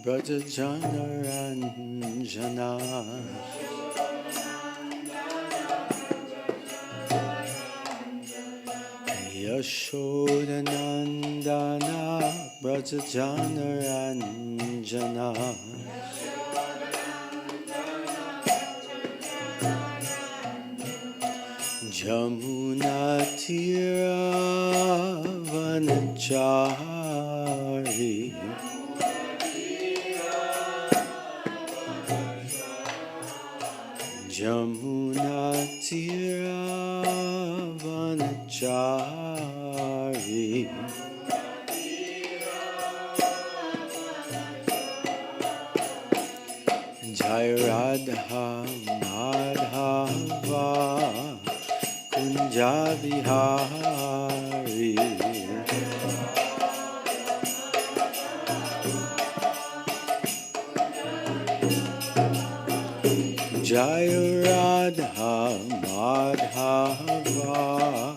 Brajajanaranjana Yashodanandana Brajajanaranjana Jamunatira Vanachari Jamunatira Vanachari Jai Radha Madhava Kunjabihari Jai Radha Madhava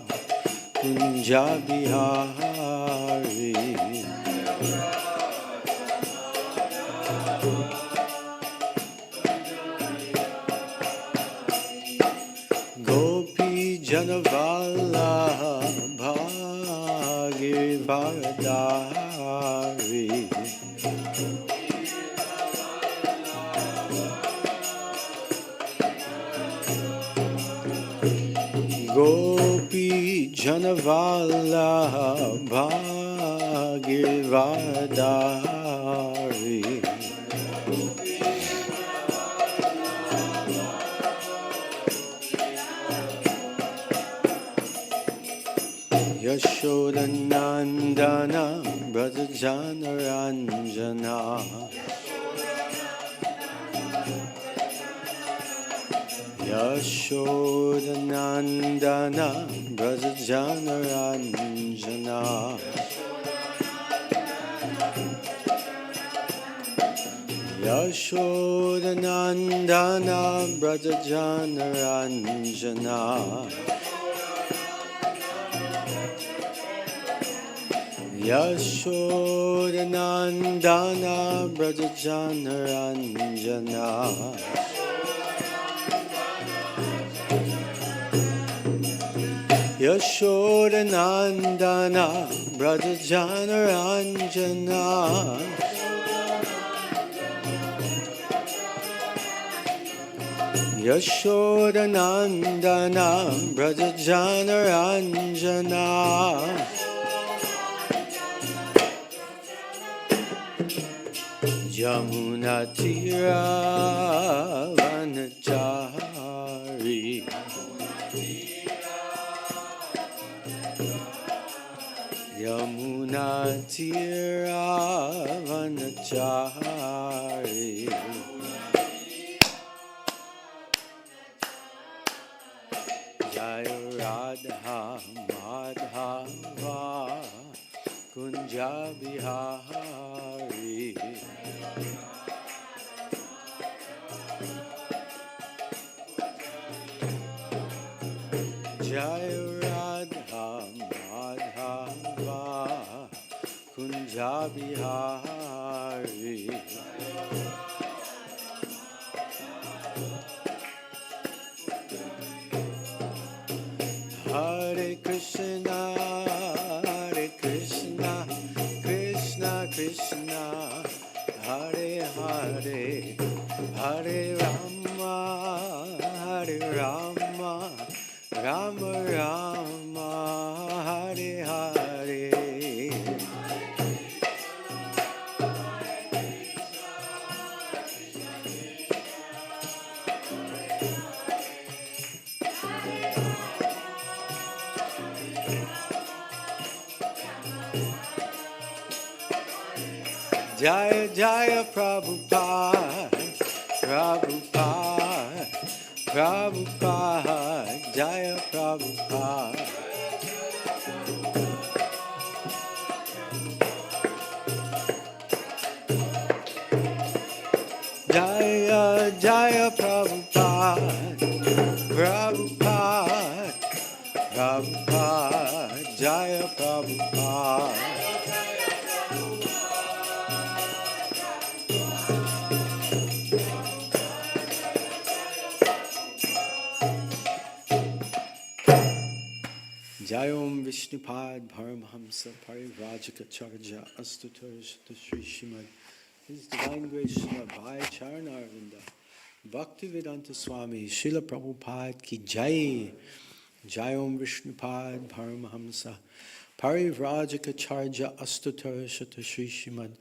Kunjabihari Gopi Janavallabha Girivardhari Gopi Janavallabha Girivardhari Yashodanandana Brajajanaranjana Yashodanandana Brajajanaranjana Yashodanandana Brajajanaranjana Yashodanandana Brajajanaranjana Yashodanandana Brajajanaranjana Yashodanandana Brajajanaranjana Jamunatira Vanachari Yamunatira Vanachari Jaya Radha Madhava Kunjabihari Jaya Radha Madhava Kunjabihari Hare Krishna Krishna Krishna Hare Hare Hare Rama Rama Rama Hare Hare Jaya Jaya Prabhupada Prabhupada Prabhupada Jaya Prabhupada Jaya Jaya Prabhupada Prabhupada Prabhupada Jaya Prabhupada Jayom Vishnupad Paramhamsa Parivrajikacharya Astutarshata Sri Srimad His Divine Grace Srila Bhai Charanarvinda Bhaktivedanta Swami Srila Prabhupada Ki Jai Jayom Vishnupad Paramhamsa Parivrajikacharya Astutarshata Sri Srimad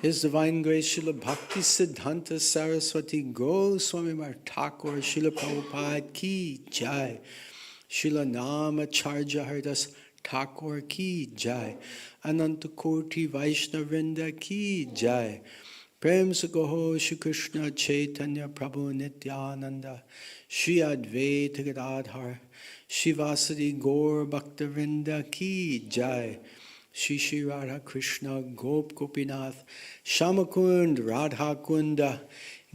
His Divine Grace Srila Bhakti Siddhanta Saraswati Goswami Maharaj Thakur Srila Prabhupada Ki Jai Srila Namacharya Haridas Thakur Ki Jai Ananta Koti Vaishnavrinda Ki Jai Prem Sugoho Shri Krishna Chaitanya Prabhu Nityananda Shri Advaita Gadadhar Shivasadi Gaur Bhaktavinda Ki Jai Shri Shri Radha Krishna Gop Gopinath Shamakund Radha Kunda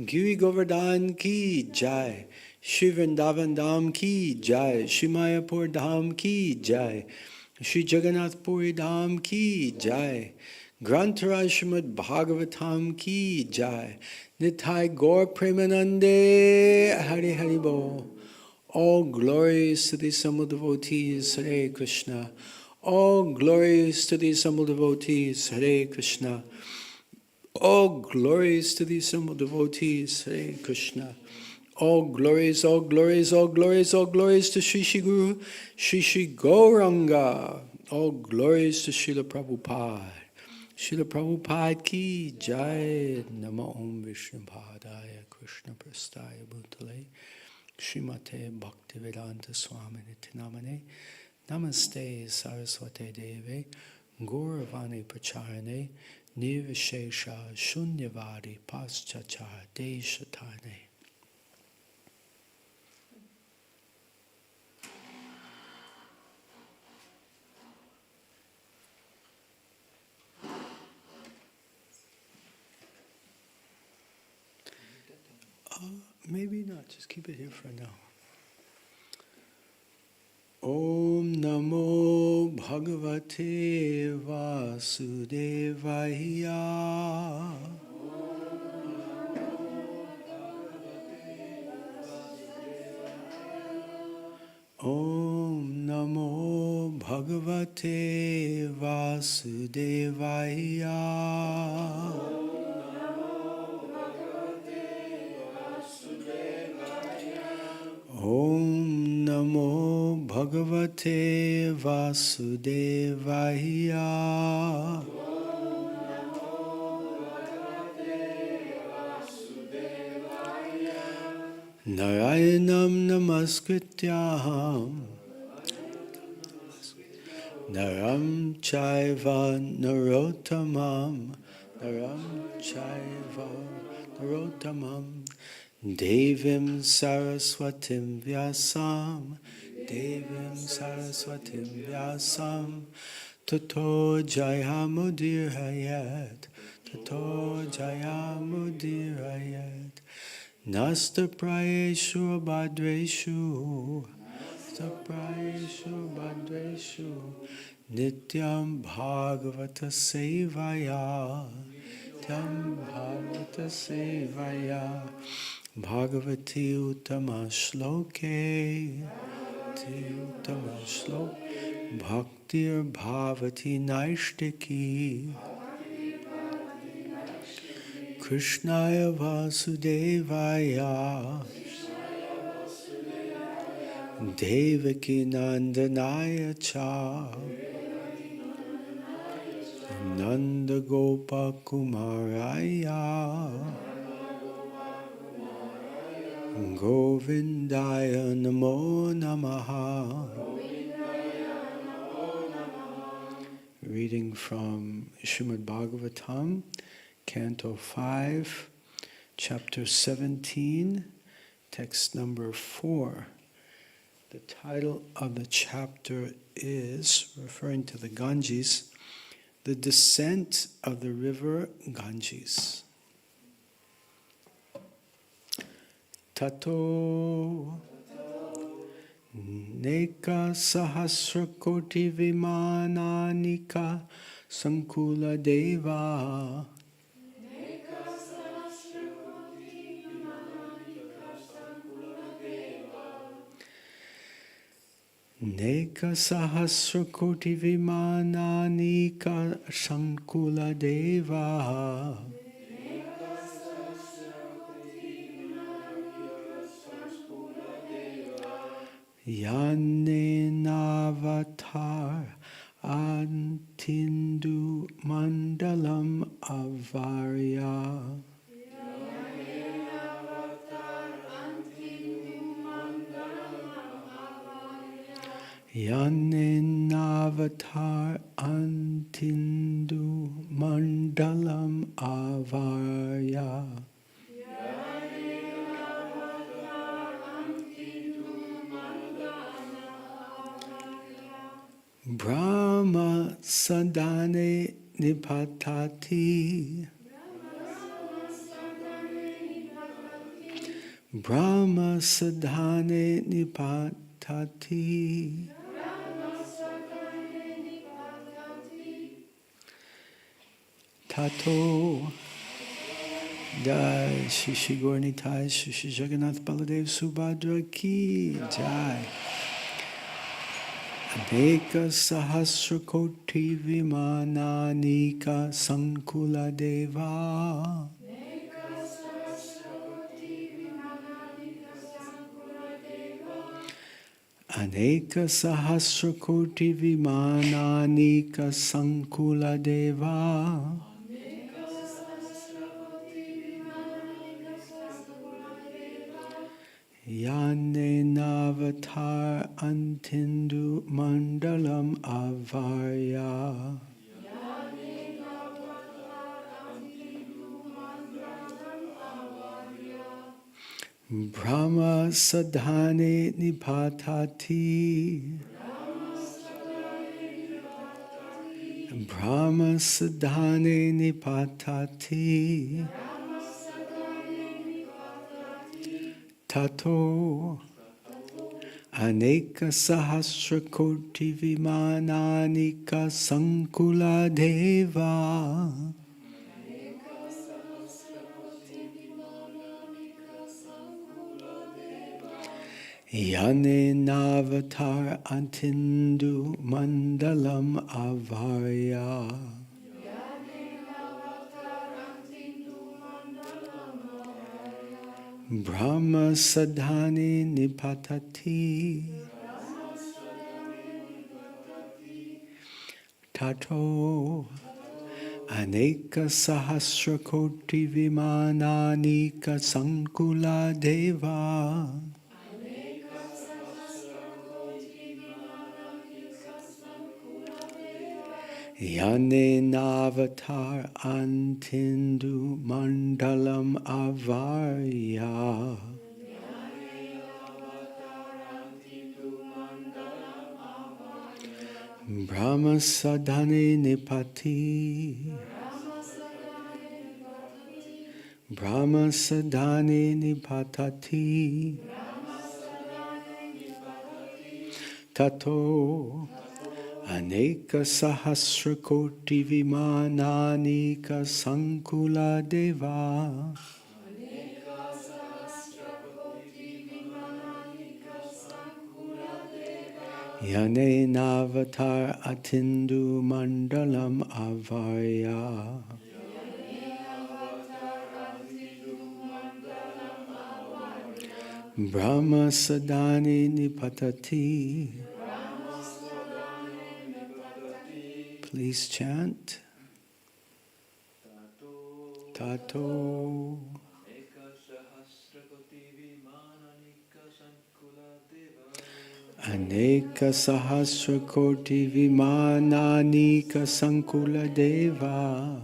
Giri Govardhan Ki Jai Shri Vrindavan Dham Ki Jai Shri Mayapur Dham Ki Jai Shri Jagannath Puri Dham Ki Jai Grantaraj Srimad Bhagavatam Ki Jai Nitai Gaur Premanande Hari Hari Bo. All glories to the assembled devotees, Hare Krishna. All glories to the assembled devotees, Hare Krishna. All glories to the assembled devotees, Hare Krishna. All glories, all glories, all glories, all glories to Sri Sri Guru, Sri Sri Gauranga. All glories to Srila Prabhupada. Srila Prabhupada ki Jai. Nama Om Vishnupadaya Krishna Prastaya Bhutale Srimate Bhaktivedanta Swami Nitinamane Namaste Saraswate Deve Gauravani Pracharane Nirvishesha Shunyavadi Paschachar Deshatane. Maybe not, just keep it here for now. Om Namo Bhagavate Vasudevaya. Om Namo Bhagavate Vasudevaya. Om Namo Bhagavate Vasudevaya. Narayanam Namaskrityam Naram Chaiva Narottamam Naram Chaiva Narottamam Devim Saraswatim Vyasam Devim Saraswatim Vyasam Tato Jayamudirayat Tato Jayamudirayat Nasta Prayeshu Bhadreshu Nasta Prayeshu Bhadreshu Nityam Bhagavata Sevaya Nityam Bhagavata Sevaya Bhagavati Uttama Shloke Uttama Shloke Bhaktir Bhavati Naishtiki Krishnaya Vasudevaya Devaki Nandanaya Cha Nanda Gopa Kumaraya Govindaya Namo Namaha. Reading from Srimad Bhagavatam, Canto 5, Chapter 17, Text number 4. The title of the chapter is, referring to the Ganges, The Descent of the River Ganges. Tato Neka Sahasra Koti Vimananika Sankula Deva Neka sahasra koti vimanani ka sankula deva. Yane navatar antindu mandalam avarya. Yane navatar antindu mandalam avarya. Brahma sadhane nipatati. Brahma sadhane nipatati. Tato Jai Shri Shri Gauranitai Shri Shri Jagannath Baladev Subhadra Ki Jai. Aneka Sahasra Koti Vimananika Sankula Deva. Aneka Sahasra Koti Vimananika Sankula Deva. Yane navatar antindu mandalam avarya. Brahma sadhane nipatati. Brahma sadhane nipatati. Tato aneka sahasra koti vimananika sankula deva. Yane navatar antindu mandalam avarya. Brahma sadhane nipatati. Tato aneka sahasra koti vimananika sankula deva. Yane navatar antindu mandalam avarya. Brahma sadhane nipati. Brahma sadhane nipatati. Tato aneka sahasra koti vimananika sankula deva. Yane navatar atindu mandalam avarya. Brahma sadhane nipatati. Please chant. Tato aneka sahasra koti vimananika sankula deva.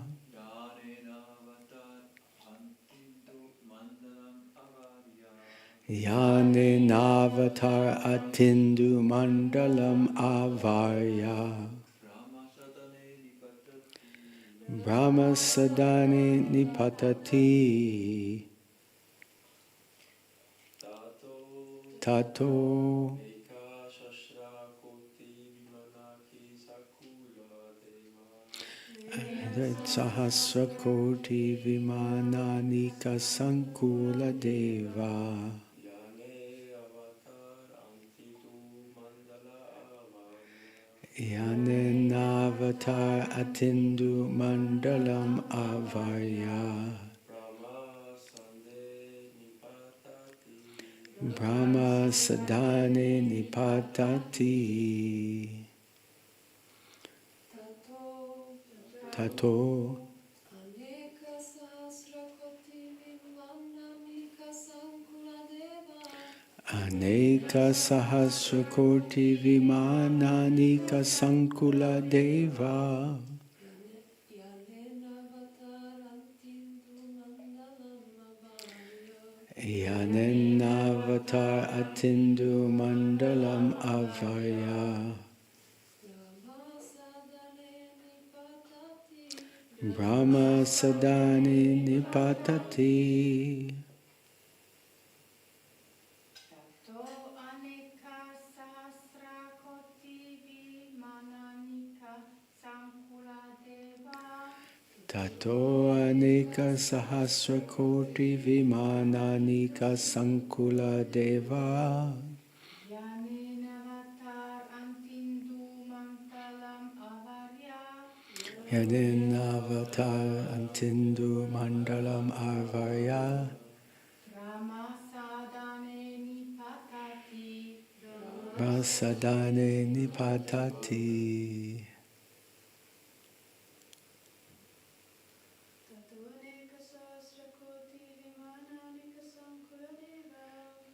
Yane navatar atindu mandalam avarya. Brahma sadhane nipatati. Tato sahasra koti vimananika sankula deva. Yanenavatar Atindu Mandalam Avarya Brahma Sadhane Nipatati Tato Aneka Sahasrakoti Vimananika Sankula Deva Yanenavatar Atindu Mandalam Avarya Brahma Sadhane Nipatati Tato Aneka Sahasrakoti Vimananika Sankula Deva Yanenavatar Atindu Mandalam Avarya Prasadane Nipatati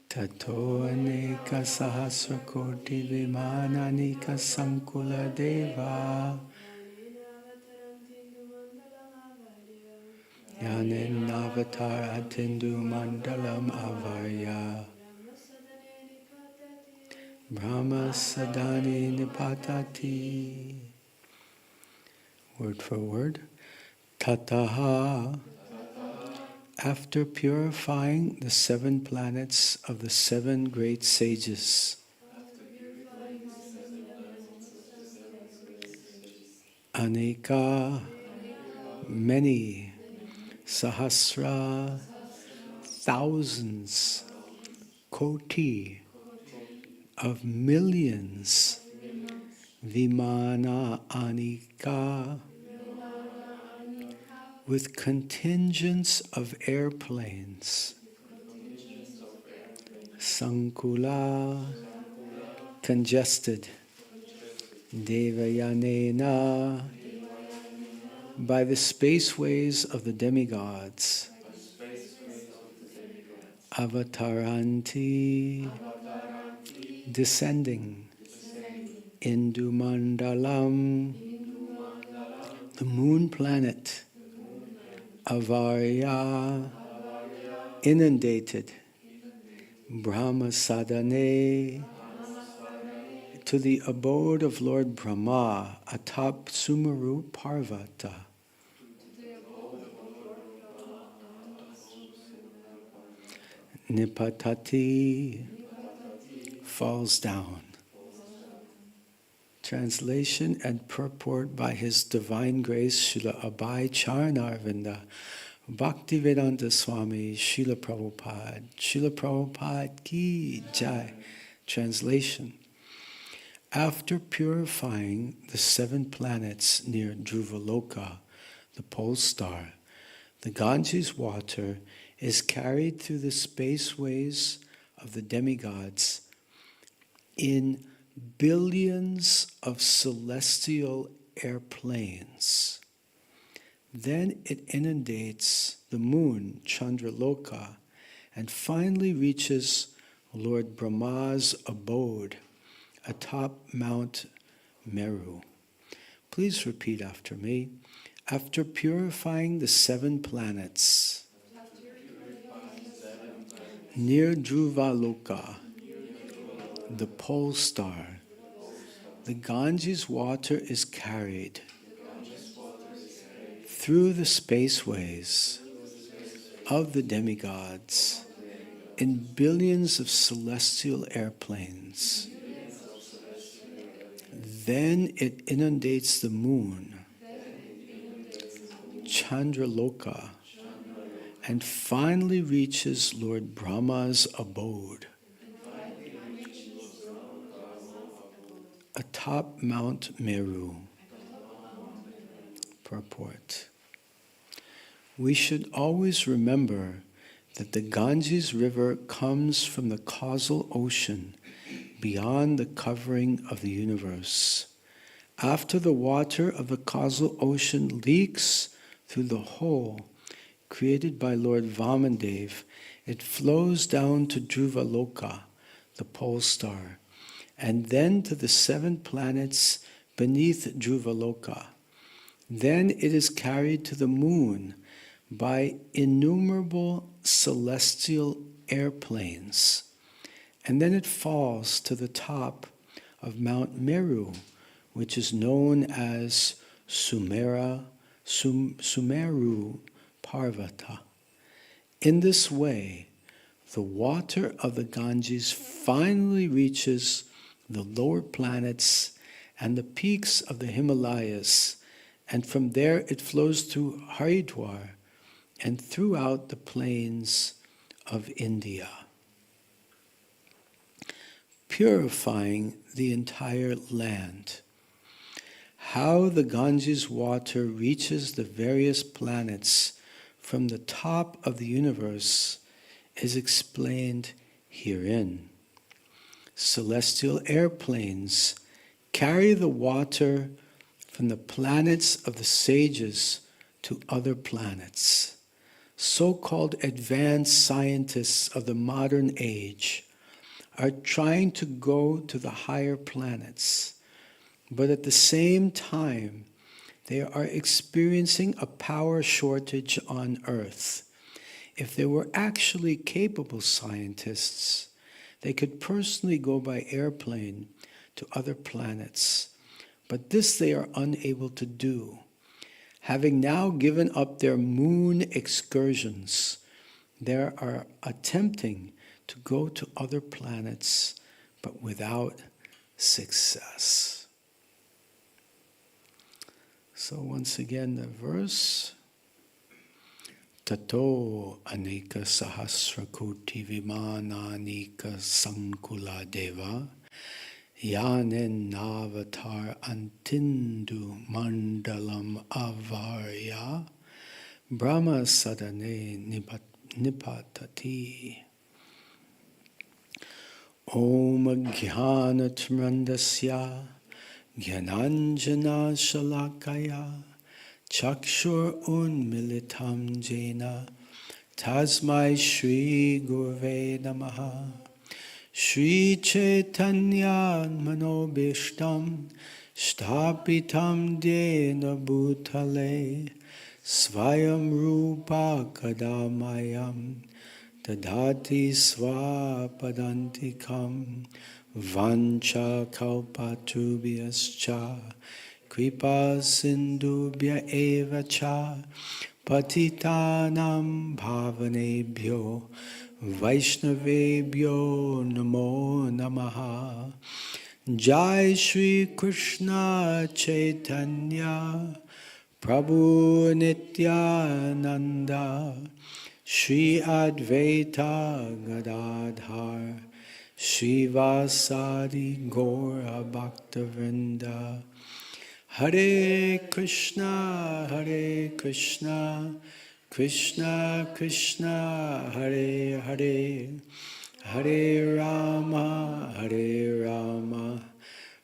Tato Aneka Sahasrakoti Vimananika Sankula Deva Yanenavatar Atindu Mandalam Avarya Brahma Sadhane Nipatati. Word for word. Tataha. After purifying the 7 planets of the 7 great sages, Aneka, many, Sahasra, thousands, Koti, of millions, Vimana Anika, with contingents of airplanes, Sankula, congested, Devayanena, by the spaceways of the demigods, Avataranti, descending, Indumandalam, the moon planet, Avarya, inundated, Brahma Sadhane, to the abode of Lord Brahma atop Sumeru Parvata. Nipatati, falls down. Translation and purport by His Divine Grace Srila Abhay Charanarvinda Bhaktivedanta Swami Srila Prabhupada Ki Jai. Translation. After purifying the 7 planets near Dhruvaloka, the pole star, the Ganges water is carried through the spaceways of the demigods in billions of celestial airplanes. Then it inundates the moon, Chandraloka, and finally reaches Lord Brahma's abode atop Mount Meru. Please repeat after me. After purifying the 7 planets near Dhruvaloka, the pole star, the Ganges water is carried through the spaceways of the demigods in billions of celestial airplanes. Then it inundates the moon, Chandraloka, and finally reaches Lord Brahma's abode atop atop Mount Meru. Purport. We should always remember that the Ganges River comes from the causal ocean beyond the covering of the universe. After the water of the causal ocean leaks through the hole created by Lord Vamandev, it flows down to Dhruvaloka, the pole star, and then to the 7 planets beneath Dhruvaloka. Then it is carried to the moon by innumerable celestial airplanes, and then it falls to the top of Mount Meru, which is known as Sumeru Parvata. In this way, the water of the Ganges finally reaches the lower planets and the peaks of the Himalayas, and from there it flows through Haridwar and throughout the plains of India, purifying the entire land. How the Ganges water reaches the various planets from the top of the universe is explained herein. Celestial airplanes carry the water from the planets of the sages to other planets. So-called advanced scientists of the modern age are trying to go to the higher planets, but at the same time, they are experiencing a power shortage on Earth. If they were actually capable scientists, they could personally go by airplane to other planets, but this they are unable to do. Having now given up their moon excursions, they are attempting to go to other planets, but without success. So once again, the verse, Tato aneka sahasra koti vimananika sankula deva yanen avatar antindu mandalam avarya brahma sadane nipatati. Om jnanatmrandasya Jnananjana Shalakaya Chakshur Unmilitam Jena Tasmai Shri Gurve Namaha Shri Caitanya Manobishtam Shtapitam Dena Bhutale Svayam Rupa Kadamayam Dadati Swapadantikam Vancha kalpatubhyascha kripa sindubhya eva cha patitanam bhavanebhyo vaishnavebhyo namo namaha. Jai Shri Krishna Caitanya Prabhu Nityananda Shri Advaita Gadadhar Shivasadi Gaura Bhaktavinda. Hare Krishna, Krishna Krishna, Hare Hare, Hare Rama,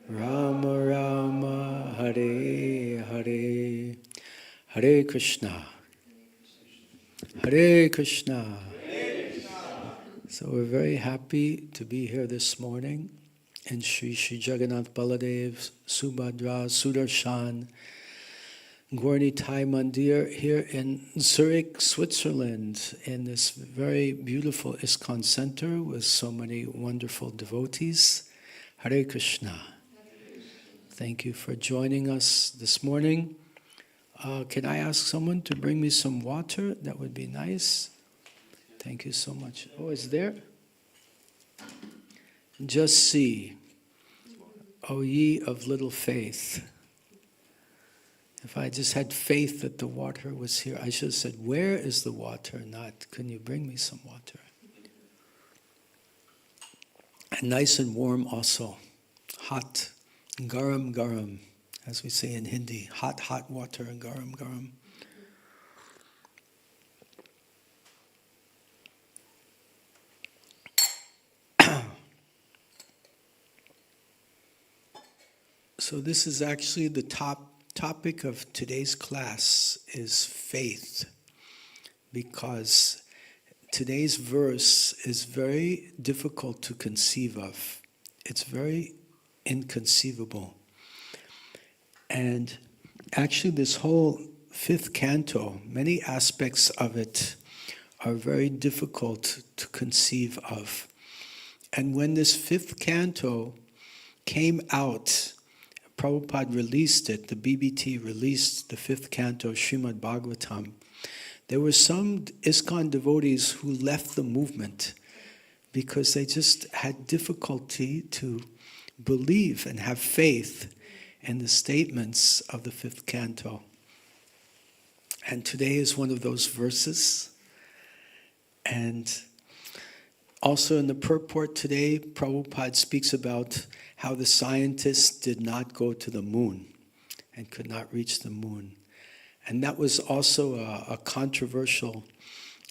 Rama Rama, Hare Hare. Hare Krishna, Hare Krishna. So we're very happy to be here this morning in Sri Jagannath Baladev, Subhadra, Sudarshan, Gauri Thai Mandir here in Zurich, Switzerland, in this very beautiful ISKCON center with so many wonderful devotees. Hare Krishna. Thank you for joining us this morning. Can I ask someone to bring me some water? That would be nice. Thank you so much. Oh, it's there? Just see, O ye of little faith. If I just had faith that the water was here, I should have said, where is the water? Not, can you bring me some water? And nice and warm also. Hot. Garam garam, as we say in Hindi, hot, hot water, garam garam. So this is actually the topic of today's class is faith, because today's verse is very difficult to conceive of. It's very inconceivable. And actually this whole fifth canto, many aspects of it are very difficult to conceive of. And when this fifth canto came out, Prabhupada released it, the BBT released the fifth canto, Srimad Bhagavatam. There were some ISKCON devotees who left the movement because they just had difficulty to believe and have faith in the statements of the fifth canto. And today is one of those verses. And also in the purport today, Prabhupada speaks about how the scientists did not go to the moon and could not reach the moon. And that was also a controversial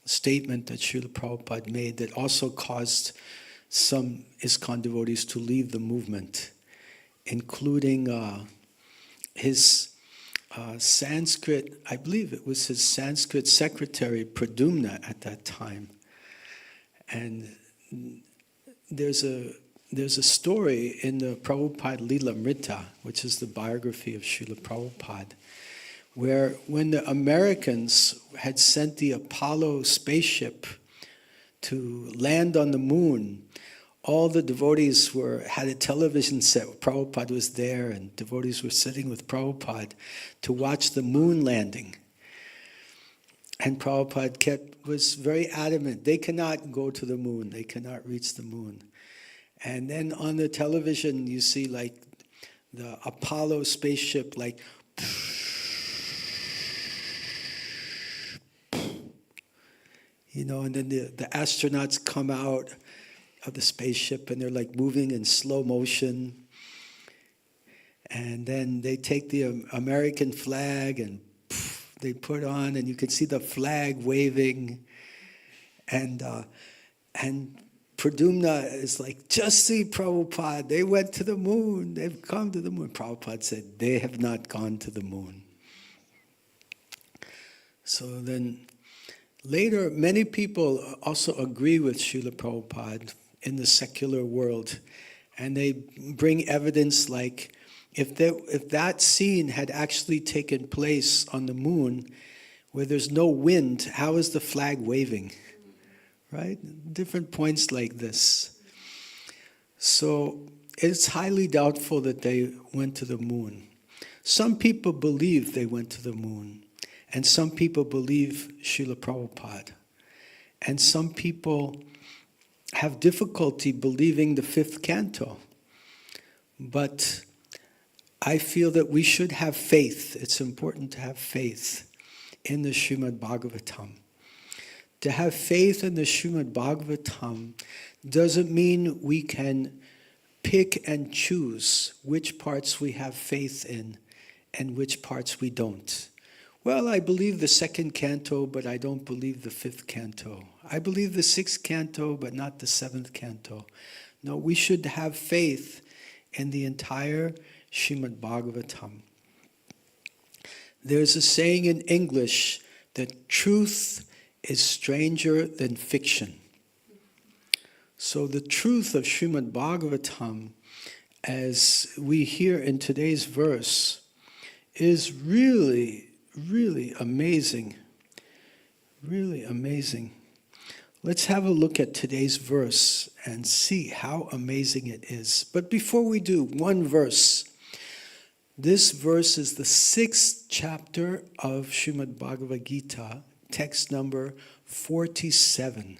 statement that Srila Prabhupada made that also caused some ISKCON devotees to leave the movement, including his Sanskrit, I believe it was his Sanskrit secretary, Pradyumna, at that time. And there's a story in the Prabhupada Lilamrita, which is the biography of Srila Prabhupada, where when the Americans had sent the Apollo spaceship to land on the moon, all the devotees had a television set. Prabhupada was there, and devotees were sitting with Prabhupada to watch the moon landing. And Prabhupada was very adamant, they cannot go to the moon, they cannot reach the moon. And then on the television you see like the Apollo spaceship like, and then the astronauts come out of the spaceship and they're like moving in slow motion. And then they take the American flag and they put on, and you can see the flag waving, and Pradyumna is like, just see Prabhupada, they went to the moon, they've come to the moon. Prabhupada said, they have not gone to the moon. So then later, many people also agree with Srila Prabhupada in the secular world, and they bring evidence like, if that scene had actually taken place on the moon, where there's no wind, how is the flag waving? Right? Different points like this. So it's highly doubtful that they went to the moon. Some people believe they went to the moon, and some people believe Srila Prabhupada. And some people have difficulty believing the fifth canto. But I feel that we should have faith. It's important to have faith in the Srimad Bhagavatam. To have faith in the Srimad Bhagavatam doesn't mean we can pick and choose which parts we have faith in and which parts we don't. Well, I believe the second canto, but I don't believe the fifth canto. I believe the sixth canto, but not the seventh canto. No, we should have faith in the entire Srimad Bhagavatam. There's a saying in English that truth is stranger than fiction. So the truth of Srimad Bhagavatam, as we hear in today's verse, is really, really amazing. Really amazing. Let's have a look at today's verse and see how amazing it is. But before we do, one verse. This verse is the 6th chapter of Srimad Bhagavad Gita, text number 47,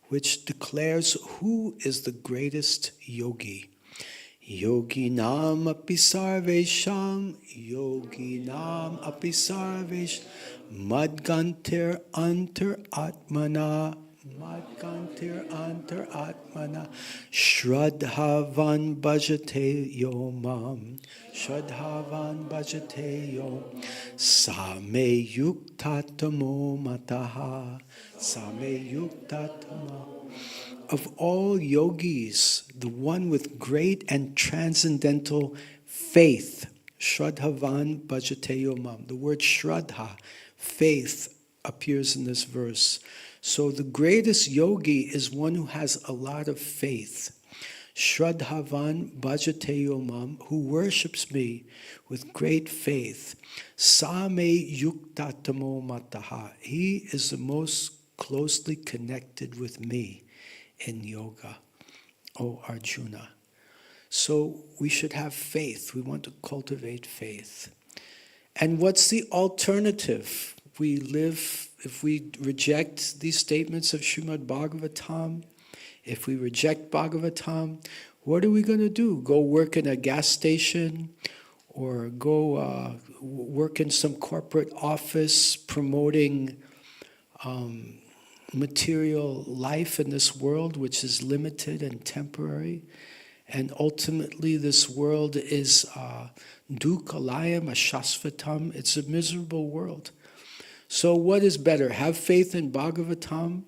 which declares who is the greatest yogi. Yoginam api sarvesham, yoginam api sarvesh, madgantir antar atmana, Madkantir antar atmana Shraddhavan bhajate yo mam Shraddhavan bhajate yo Same yuktatamo mataha Same yuktatamo. Of all yogis, the one with great and transcendental faith, Shraddhavan bhajate yo mam. The word Shraddha, faith, appears in this verse. So the greatest yogi is one who has a lot of faith. Shraddhavan bhajate yo mam, who worships me with great faith. Same yuktatamo mataha. He is the most closely connected with me in yoga, O Arjuna. So we should have faith. We want to cultivate faith. And what's the alternative? We live, if we reject these statements of Srimad Bhagavatam, if we reject Bhagavatam, what are we going to do? Go work in a gas station or go work in some corporate office promoting material life in this world, which is limited and temporary. And ultimately this world is dukkhalayam ashashvatam. It's a miserable world. So what is better? Have faith in Bhagavatam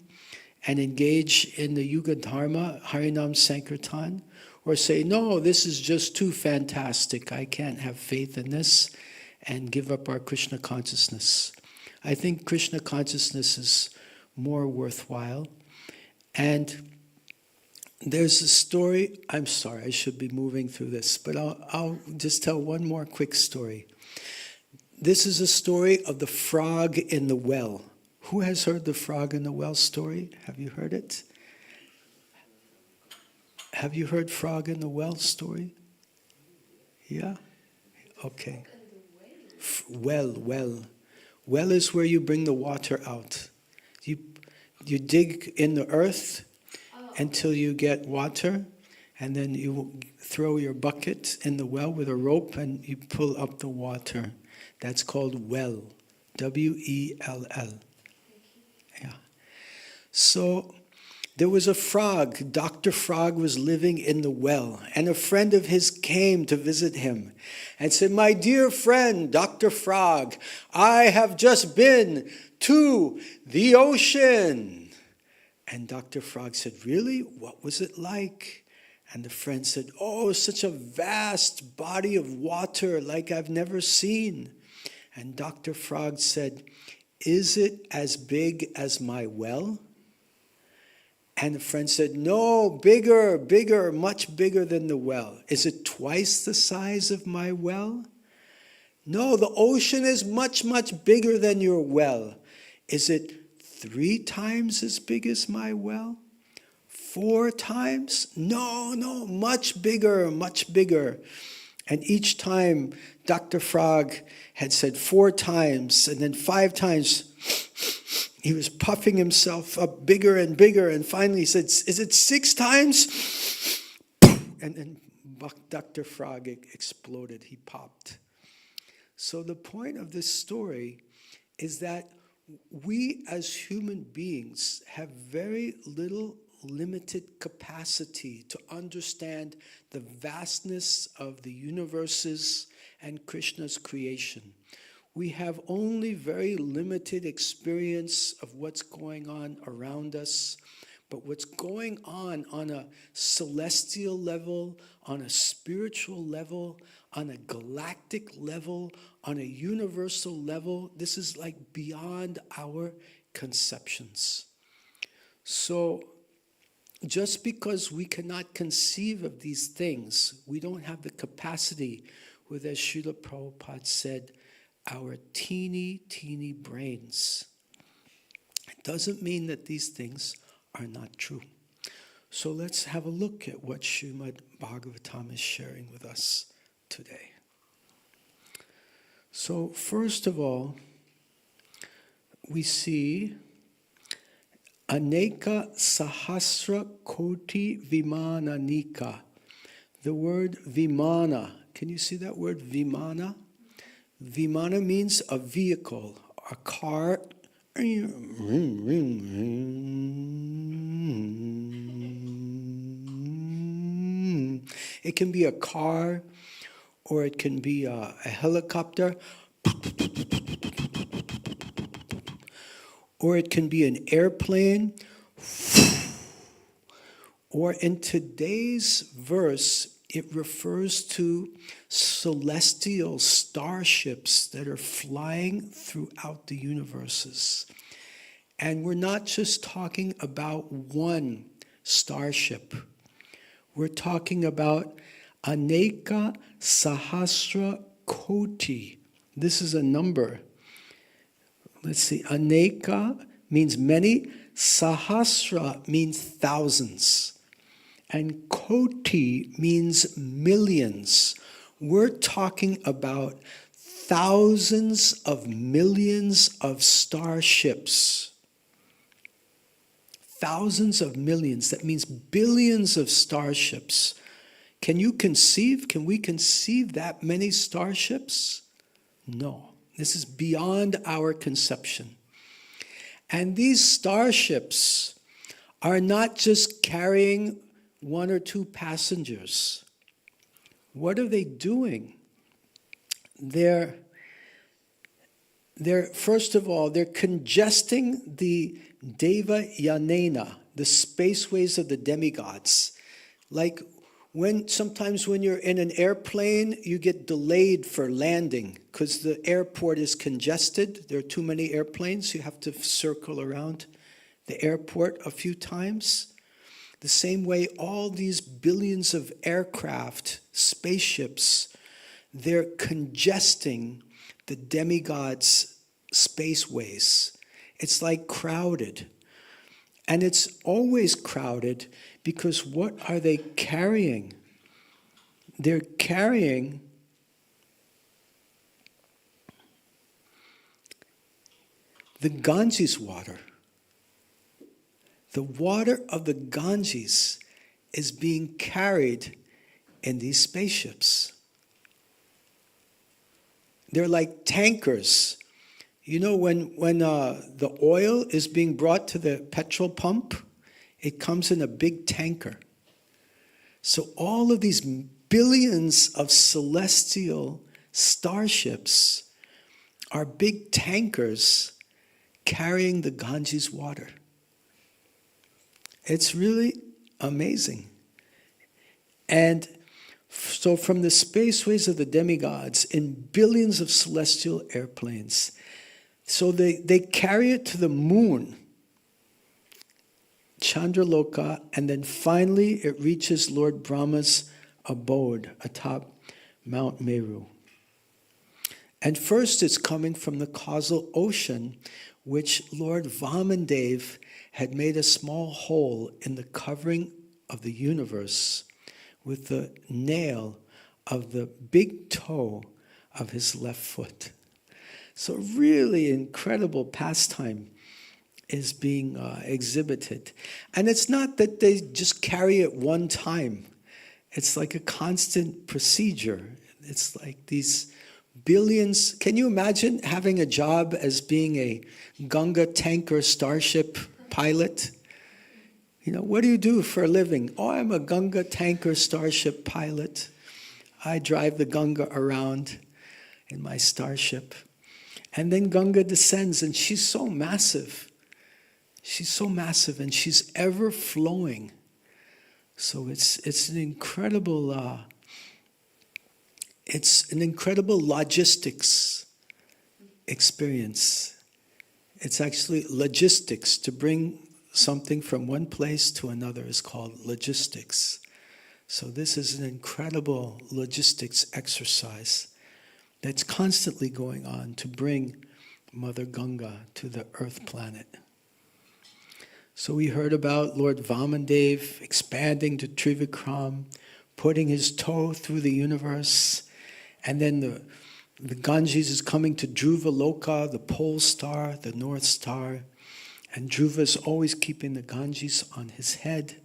and engage in the Yuga Dharma, Harinam Sankirtan? Or say, no, this is just too fantastic. I can't have faith in this, and give up our Krishna consciousness. I think Krishna consciousness is more worthwhile. And there's a story, I'm sorry, I should be moving through this, but I'll just tell one more quick story. This is a story of the frog in the well. Who has heard the frog in the well story? Have you heard it? Have you heard frog in the well story? Yeah? Okay. Well. Well is where you bring the water out. You dig in the earth until you get water, and then you throw your bucket in the well with a rope and you pull up the water. That's called well. W-E-L-L. Yeah. So there was a frog. Dr. Frog was living in the well, and a friend of his came to visit him and said, "My dear friend, Dr. Frog, I have just been to the ocean." And Dr. Frog said, "Really? What was it like?" And the friend said, "Oh, such a vast body of water like I've never seen." And Dr. Frog said, "Is it as big as my well?" And the friend said, "No, bigger, much bigger than the well." "Is it twice the size of my well?" "No, the ocean is much, much bigger than your well." "Is it 3 times as big as my well? 4 times? No, much bigger, much bigger." And each time Dr. Frog had said 4 times, and then 5 times, he was puffing himself up bigger and bigger, and finally he said, "Is it 6 times? And then Dr. Frog exploded, he popped. So the point of this story is that we as human beings have very little limited capacity to understand the vastness of the universes and Krishna's creation. We have only very limited experience of what's going on around us, but what's going on a celestial level, on a spiritual level, on a galactic level, on a universal level, this is like beyond our conceptions. So just because we cannot conceive of these things, we don't have the capacity with, as Srila Prabhupada said, our teeny brains. It doesn't mean that these things are not true. So let's have a look at what Srimad Bhagavatam is sharing with us today. So first of all, we see Aneka Sahasra Koti Vimananika. The word Vimana. Can you see that word Vimana? Vimana means a vehicle, a car. It can be a car, or it can be a helicopter, or it can be an airplane, or in today's verse, it refers to celestial starships that are flying throughout the universes. And we're not just talking about one starship. We're talking about Aneka Sahasra Koti. This is a number. Let's see. Aneka means many. Sahasra means thousands. And Koti means millions. We're talking about thousands of millions of starships. Thousands of millions. That means billions of starships. Can we conceive that many starships? No. This is beyond our conception. And these starships are not just carrying one or two passengers. What are they doing? They're first of all, they're congesting the Deva Yanena, the spaceways of the demigods. Like sometimes when you're in an airplane, you get delayed for landing because the airport is congested. There are too many airplanes. You have to circle around the airport a few times. The same way, all these billions of aircraft, spaceships, they're congesting the demigods' spaceways. It's like crowded. And it's always crowded because what are they carrying? They're carrying the Ganges water. The water of the Ganges is being carried in these spaceships. They're like tankers. You know, when the oil is being brought to the petrol pump, it comes in a big tanker. So all of these billions of celestial starships are big tankers carrying the Ganges water. It's really amazing. And so from the spaceways of the demigods in billions of celestial airplanes, so they carry it to the moon, Chandraloka, and then finally it reaches Lord Brahma's abode atop Mount Meru. And first it's coming from the causal ocean, which Lord Vamandev had made a small hole in the covering of the universe with the nail of the big toe of his left foot. So really incredible pastime is being exhibited. And it's not that they just carry it one time. It's like a constant procedure. It's like these billions. Can you imagine having a job as being a Ganga tanker starship pilot? You know, what do you do for a living? Oh, I'm a Ganga tanker starship pilot. I drive the Ganga around in my starship. And then Ganga descends, and she's so massive. She's so massive, and she's ever flowing. So it's an incredible logistics experience. It's actually logistics. To bring something from one place to another is called logistics. So this is an incredible logistics exercise that's constantly going on to bring Mother Ganga to the earth planet. So we heard about Lord Vamandev expanding to Trivikram, putting his toe through the universe, and then the Ganges is coming to Dhruva Loka, the pole star, the North Star, and Dhruva is always keeping the Ganges on his head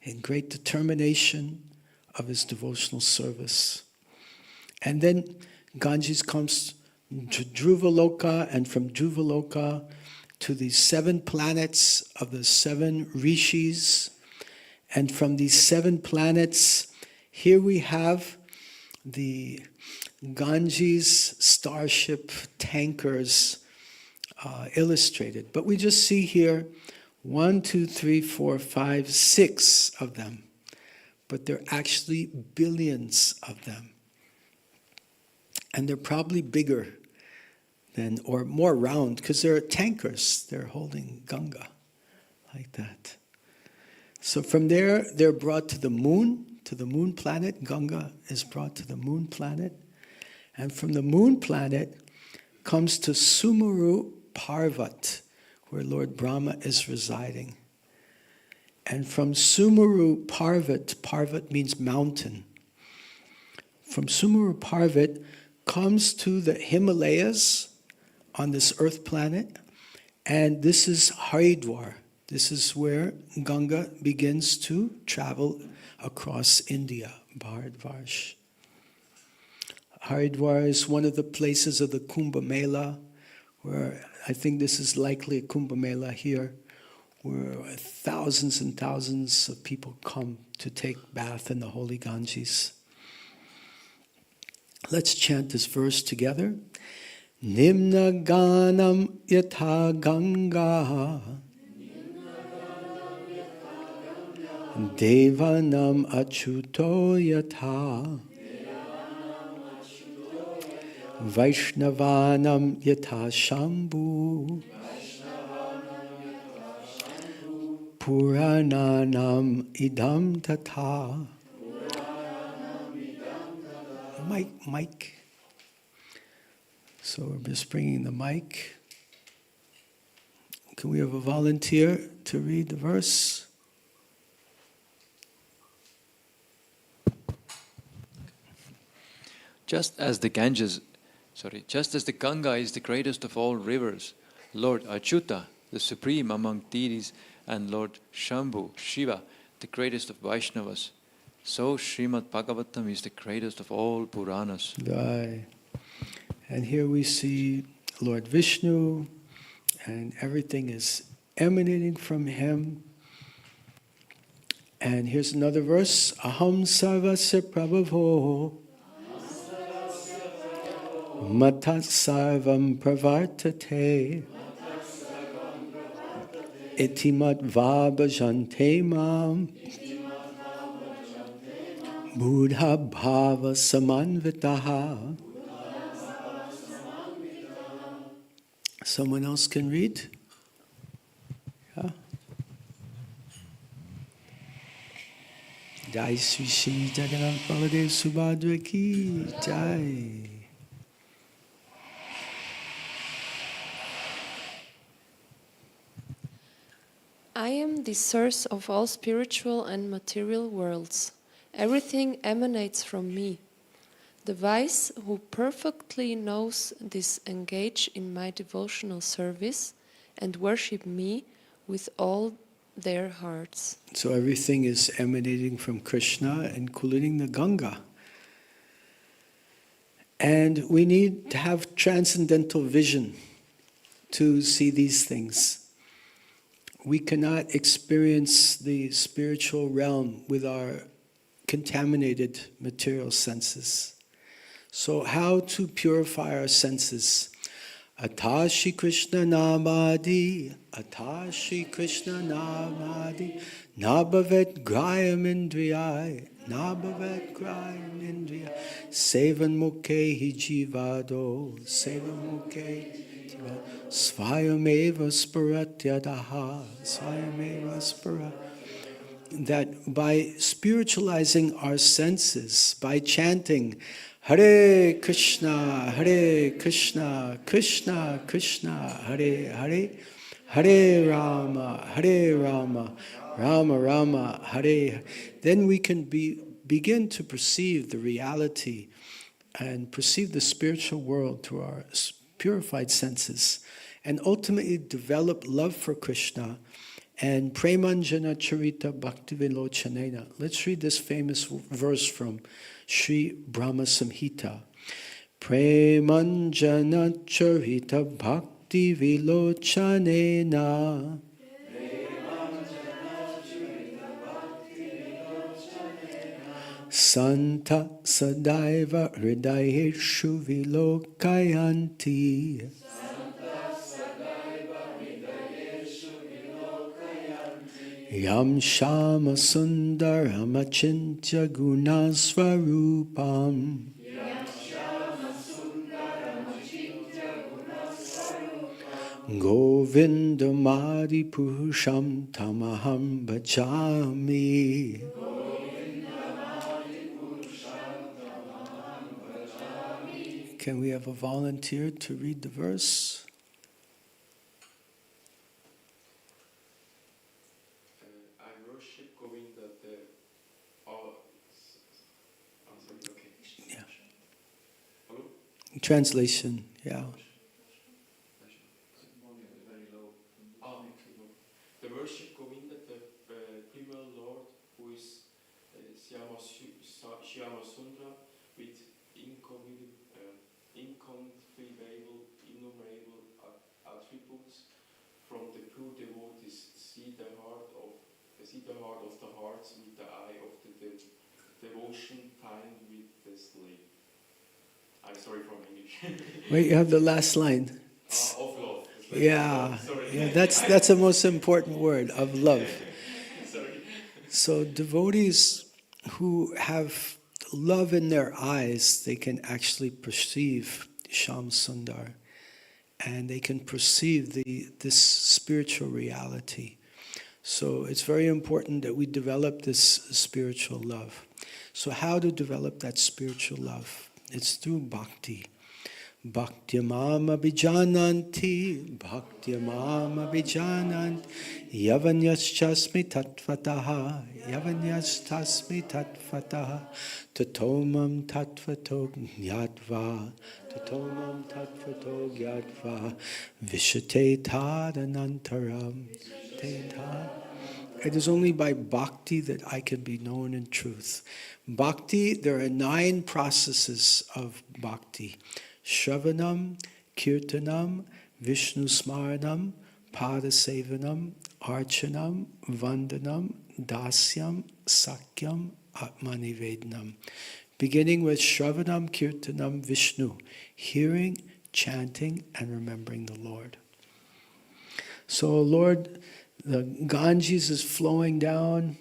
in great determination of his devotional service. And then Ganges comes to Dhruva Loka, and from Dhruva Loka to the 7 planets of the 7 rishis, and from these 7 planets Here we have the Ganges starship tankers illustrated. But we just see here 1, 2, 3, 4, 5, 6 of them. But there are actually billions of them. And they're probably bigger than, or more round, because they're tankers. They're holding Ganga like that. So from there, they're brought to the moon planet. Ganga is brought to the moon planet. And from the moon planet comes to Sumeru Parvat, where Lord Brahma is residing. And from Sumeru Parvat, Parvat means mountain. From Sumeru Parvat comes to the Himalayas on this earth planet. And this is Haridwar. This is where Ganga begins to travel across India, Bharatvarsh. Haridwar is one of the places of the Kumbh Mela, where I think this is likely a Kumbh Mela here, where thousands and thousands of people come to take bath in the holy Ganges. Let's chant this verse together. Nimna ganam yatha ganga devanam achuto yatha Vaishnavanam yatha shambhu Purananam idam tatha. Mic. So we're just bringing the mic. Can we have a volunteer to read the verse? Just as the Ganga is the greatest of all rivers, Lord Achyuta, the supreme among deities, and Lord Shambhu, Shiva, the greatest of Vaishnavas, so Srimad Bhagavatam is the greatest of all Puranas. Right. And here we see Lord Vishnu, and everything is emanating from him. And here's another verse. Aham sarvasya prabhavo matat sarvam pravartate itimat vabhajante mam buddha bhava samanvitaha. Someone else can read? Yeah. Jai Sri Sri Jagannath Baladev Subhadra Ki Jai. I am the source of all spiritual and material worlds. Everything emanates from me. The wise who perfectly knows this engage in my devotional service and worship me with all their hearts. So everything is emanating from Krishna, including the Ganga. And we need to have transcendental vision to see these things. We cannot experience the spiritual realm with our contaminated material senses. So how to purify our senses? Atashi Krishna Namadi, Atashi Krishna Namadi, Nabhavet Grayam Indriyai, Nabhavet Grayam Indriyai, Sevan Mukhe Jivado, Sevan Mukhe Svayameva Sparatyadaha, Svayameva Sparat. That by spiritualizing our senses, by chanting Hare Krishna, Krishna Krishna, Hare Hare, Hare Rama, Rama Rama, Hare, then we can begin to perceive the reality and perceive the spiritual world through our purified senses, and ultimately develop love for Krishna and Premanjana Charita Bhaktivilochanena. Let's read this famous verse from Sri Brahma Samhita. Premanjana Charita Bhaktivilochanena Santa Sadaiva Hridayeshu Vilokayanti. Yam Shama Sundaram Achintya Gunasvarupam. Govindamadi Purusham Tamaham Bhajami. Can we have a volunteer to read the verse? I worship Govinda okay. Yeah. Hello? Translation, yeah. The worship Govinda, the primal Lord, who is Shyama Sundara, with inconceivable, innumerable attributes. From the pure devotees, see the heart of the hearts with the eye of the devotion, time with the slave. I'm sorry for my English. Wait, you have the last line. Of love. Yeah, Sorry. yeah, that's the most important word, of love. Sorry. So devotees who have love in their eyes, they can actually perceive Sham Sundar, and they can perceive this spiritual reality. So it's very important that we develop this spiritual love. So how to develop that spiritual love? It's through bhakti. Bhaktyamam abhijananti, bhaktyamam abhijananti, yavanyaschasmi tattvataha, yavanyaschasmi tattvataha, tatomam tattvato gyatva, tatomam tattvato gyatva, vishate tadanantaram, It is only by bhakti that I can be known in truth. Bhakti, there are 9 processes of bhakti. Shravanam, Kirtanam, Vishnu Smaranam, Padasevanam, Archanam, Vandanam, Dasyam, Sakyam, Atmanivedanam. Beginning with Shravanam, Kirtanam, Vishnu, hearing, chanting, and remembering the Lord. So, Lord, the Ganges is flowing down.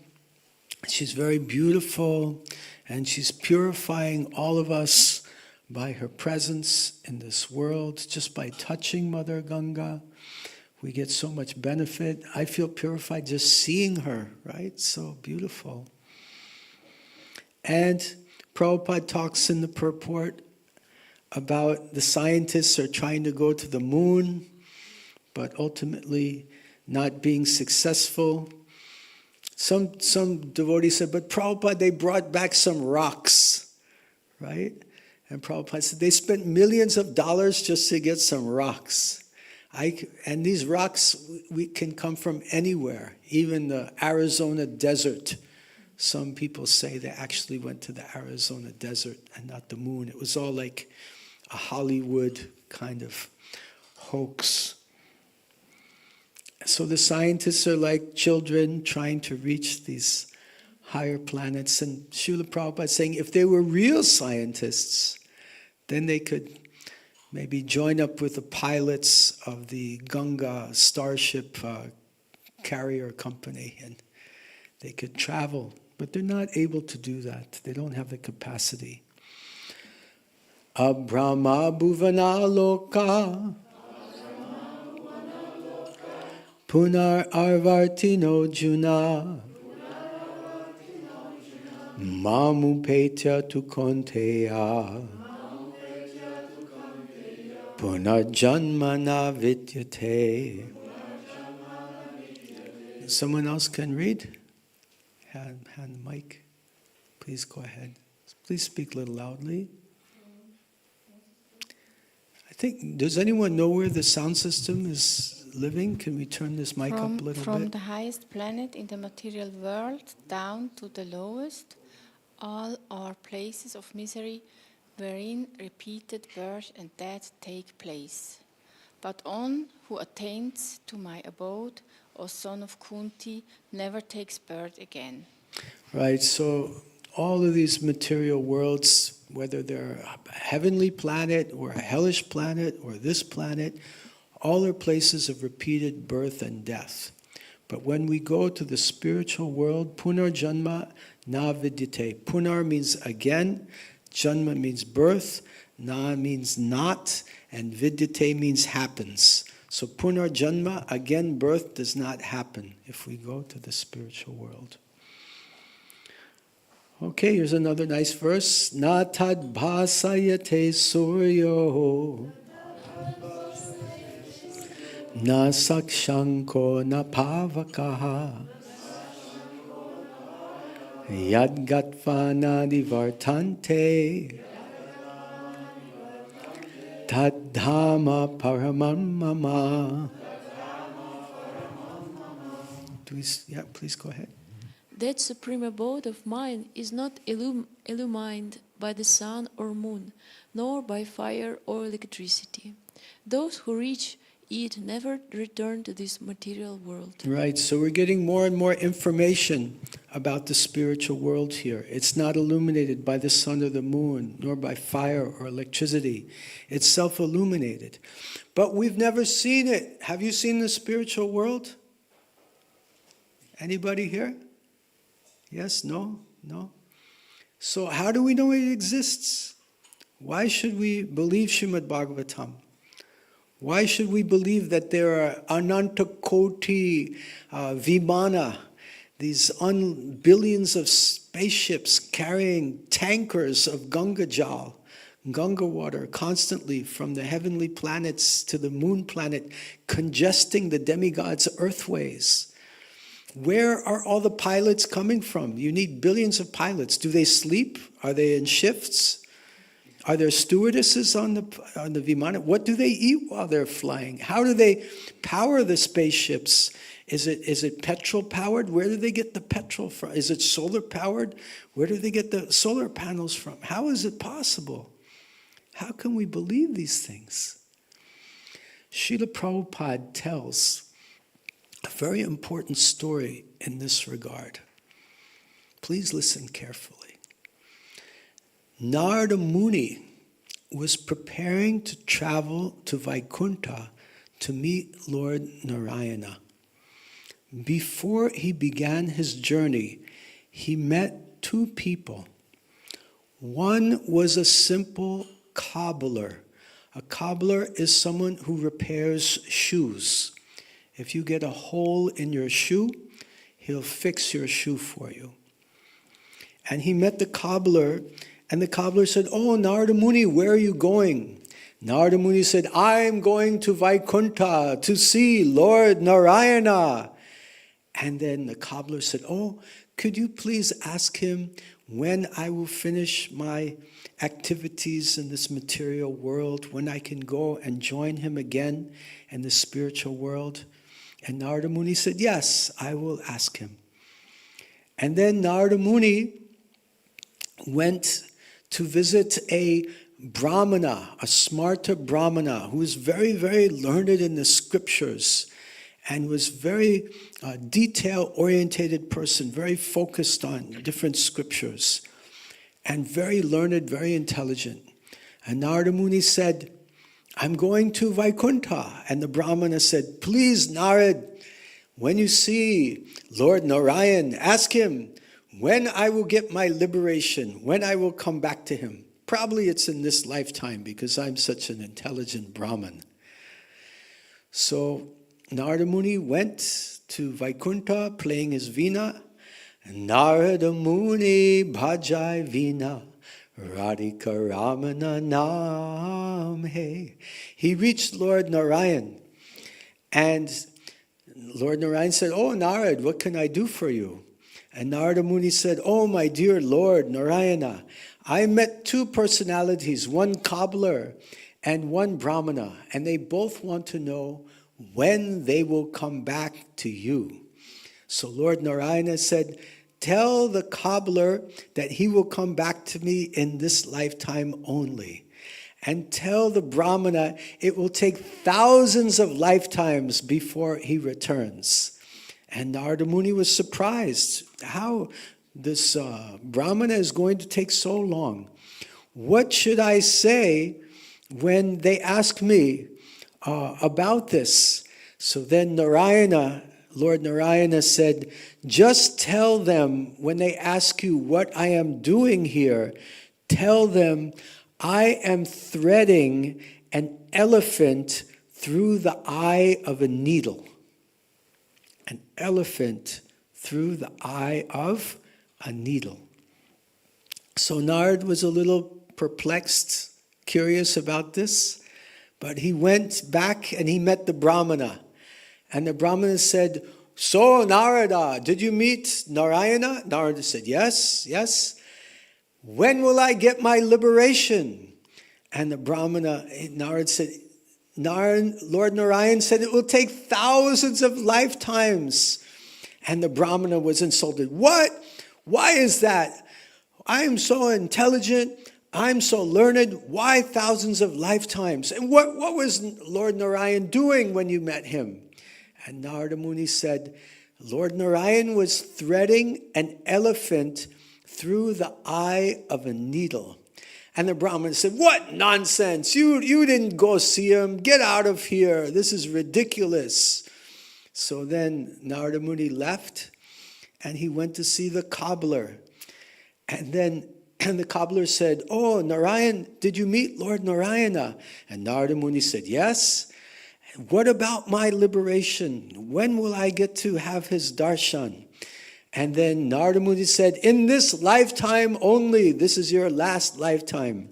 She's very beautiful, and she's purifying all of us by her presence in this world. Just by touching Mother Ganga, we get so much benefit. I feel purified just seeing her, right? So beautiful. And Prabhupada talks in the purport about the scientists are trying to go to the moon, but ultimately not being successful. Some devotees said, but Prabhupada, they brought back some rocks, right? And Prabhupada said, they spent millions of dollars just to get some rocks. And these rocks we can come from anywhere, even the Arizona desert. Some people say they actually went to the Arizona desert and not the moon. It was all like a Hollywood kind of hoax. So the scientists are like children trying to reach these higher planets. And Srila Prabhupada is saying if they were real scientists, then they could maybe join up with the pilots of the Ganga Starship carrier company and they could travel. But they're not able to do that. They don't have the capacity. Abrahma bhuvana loka punar arvartino juna mamupetya tu konteya punarjanmana vidyate. Someone else can read? Hand the mic. Please go ahead. Please speak a little loudly. I think, does anyone know where the sound system is living? Can we turn this mic up a little bit? From the highest planet in the material world down to the lowest, all are places of misery wherein repeated birth and death take place. But one who attains to my abode, O son of Kunti, never takes birth again. Right, so all of these material worlds, whether they're a heavenly planet or a hellish planet or this planet, all are places of repeated birth and death. But when we go to the spiritual world, punar janma na vidyate. Punar means again, janma means birth, na means not, and vidyate means happens. So punar janma, again birth, does not happen if we go to the spiritual world. Okay, here's another nice verse. Na tad bhasayate suryo na sakshanko na pavakaha yadgatva divartante tadhama paramamama. Please go ahead. That supreme abode of mine is not illumined by the sun or moon, nor by fire or electricity. Those who reach it never return to this material world. Right, so we're getting more and more information about the spiritual world here. It's not illuminated by the sun or the moon, nor by fire or electricity. It's self-illuminated. But we've never seen it. Have you seen the spiritual world? Anybody here? Yes? No? No? So how do we know it exists? Why should we believe Srimad Bhagavatam? Why should we believe that there are ananta koti vimana, these billions of spaceships carrying tankers of Ganga Jal, Ganga water, constantly from the heavenly planets to the moon planet, congesting the demigods' earthways? Where are all the pilots coming from? You need billions of pilots. Do they sleep? Are they in shifts? Are there stewardesses on the Vimana? What do they eat while they're flying? How do they power the spaceships? Is it petrol powered? Where do they get the petrol from? Is it solar powered? Where do they get the solar panels from? How is it possible? How can we believe these things? Srila Prabhupada tells a very important story in this regard. Please listen carefully. Narada Muni was preparing to travel to Vaikuntha to meet Lord Narayana. Before he began his journey, he met two people. One was a simple cobbler. A cobbler is someone who repairs shoes. If you get a hole in your shoe, he'll fix your shoe for you. And he met the cobbler, and the cobbler said, "Oh, Narada Muni, where are you going?" Narada Muni said, "I'm going to Vaikuntha to see Lord Narayana." And then the cobbler said, "Oh, could you please ask him when I will finish my activities in this material world, when I can go and join him again in the spiritual world?" And Narada Muni said, "Yes, I will ask him." And then Narada Muni went to visit a Brahmana, a smarta Brahmana, who was very, very learned in the scriptures and was very detail-orientated person, very focused on different scriptures, and very learned, very intelligent. And Narada Muni said, "I'm going to Vaikuntha." And the Brahmana said, "Please, Narad, when you see Lord Narayan, ask him when I will get my liberation, when I will come back to him. Probably it's in this lifetime because I'm such an intelligent Brahmin." So Narada Muni went to Vaikuntha playing his veena. Narada Muni bhajai veena, Radhika Ramana Nam He. He reached Lord Narayan, and Lord Narayan said, "Oh, Narad, what can I do for you?" And Narada Muni said, "Oh, my dear Lord Narayana, I met two personalities, one cobbler and one Brahmana, and they both want to know when they will come back to you." So Lord Narayana said, "Tell the cobbler that he will come back to me in this lifetime only. And tell the Brahmana it will take thousands of lifetimes before he returns." And Narada Muni was surprised. How this Brahmana is going to take so long. What should I say when they ask me about this? So then Lord Narayana said, just tell them when they ask you what I am doing here, tell them I am threading an elephant through the eye of a needle. An elephant through the eye of a needle. So Nard was a little perplexed, curious about this, but he went back and he met the Brahmana. And the Brahmana said, so Narada, did you meet Narayana? Narada said, yes, yes. When will I get my liberation? And the Brahmana, Narada said, Lord Narayan said it will take thousands of lifetimes. And the Brahmana was insulted. What? Why is that? I am so intelligent. I'm so learned. Why thousands of lifetimes? And what was Lord Narayan doing when you met him? And Narada Muni said, Lord Narayan was threading an elephant through the eye of a needle. And the Brahmin said, what nonsense. You didn't go see him. Get out of here. This is ridiculous. So then Narada Muni left and he went to see the cobbler. And the cobbler said, oh, Narayan, did you meet Lord Narayana? And Narada Muni said, yes. What about my liberation? When will I get to have his darshan? And then Narada Muni said, in this lifetime only, this is your last lifetime.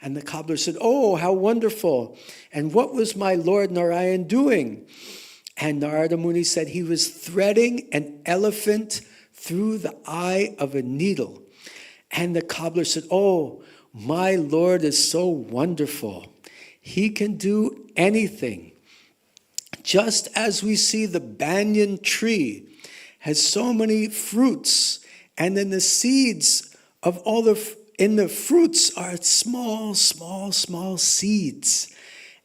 And the cobbler said, oh, how wonderful. And what was my Lord Narayan doing? And Narada Muni said he was threading an elephant through the eye of a needle. And the cobbler said, oh, my Lord is so wonderful. He can do anything. Just as we see the banyan tree has so many fruits, and then the seeds of in the fruits are small, small, small seeds.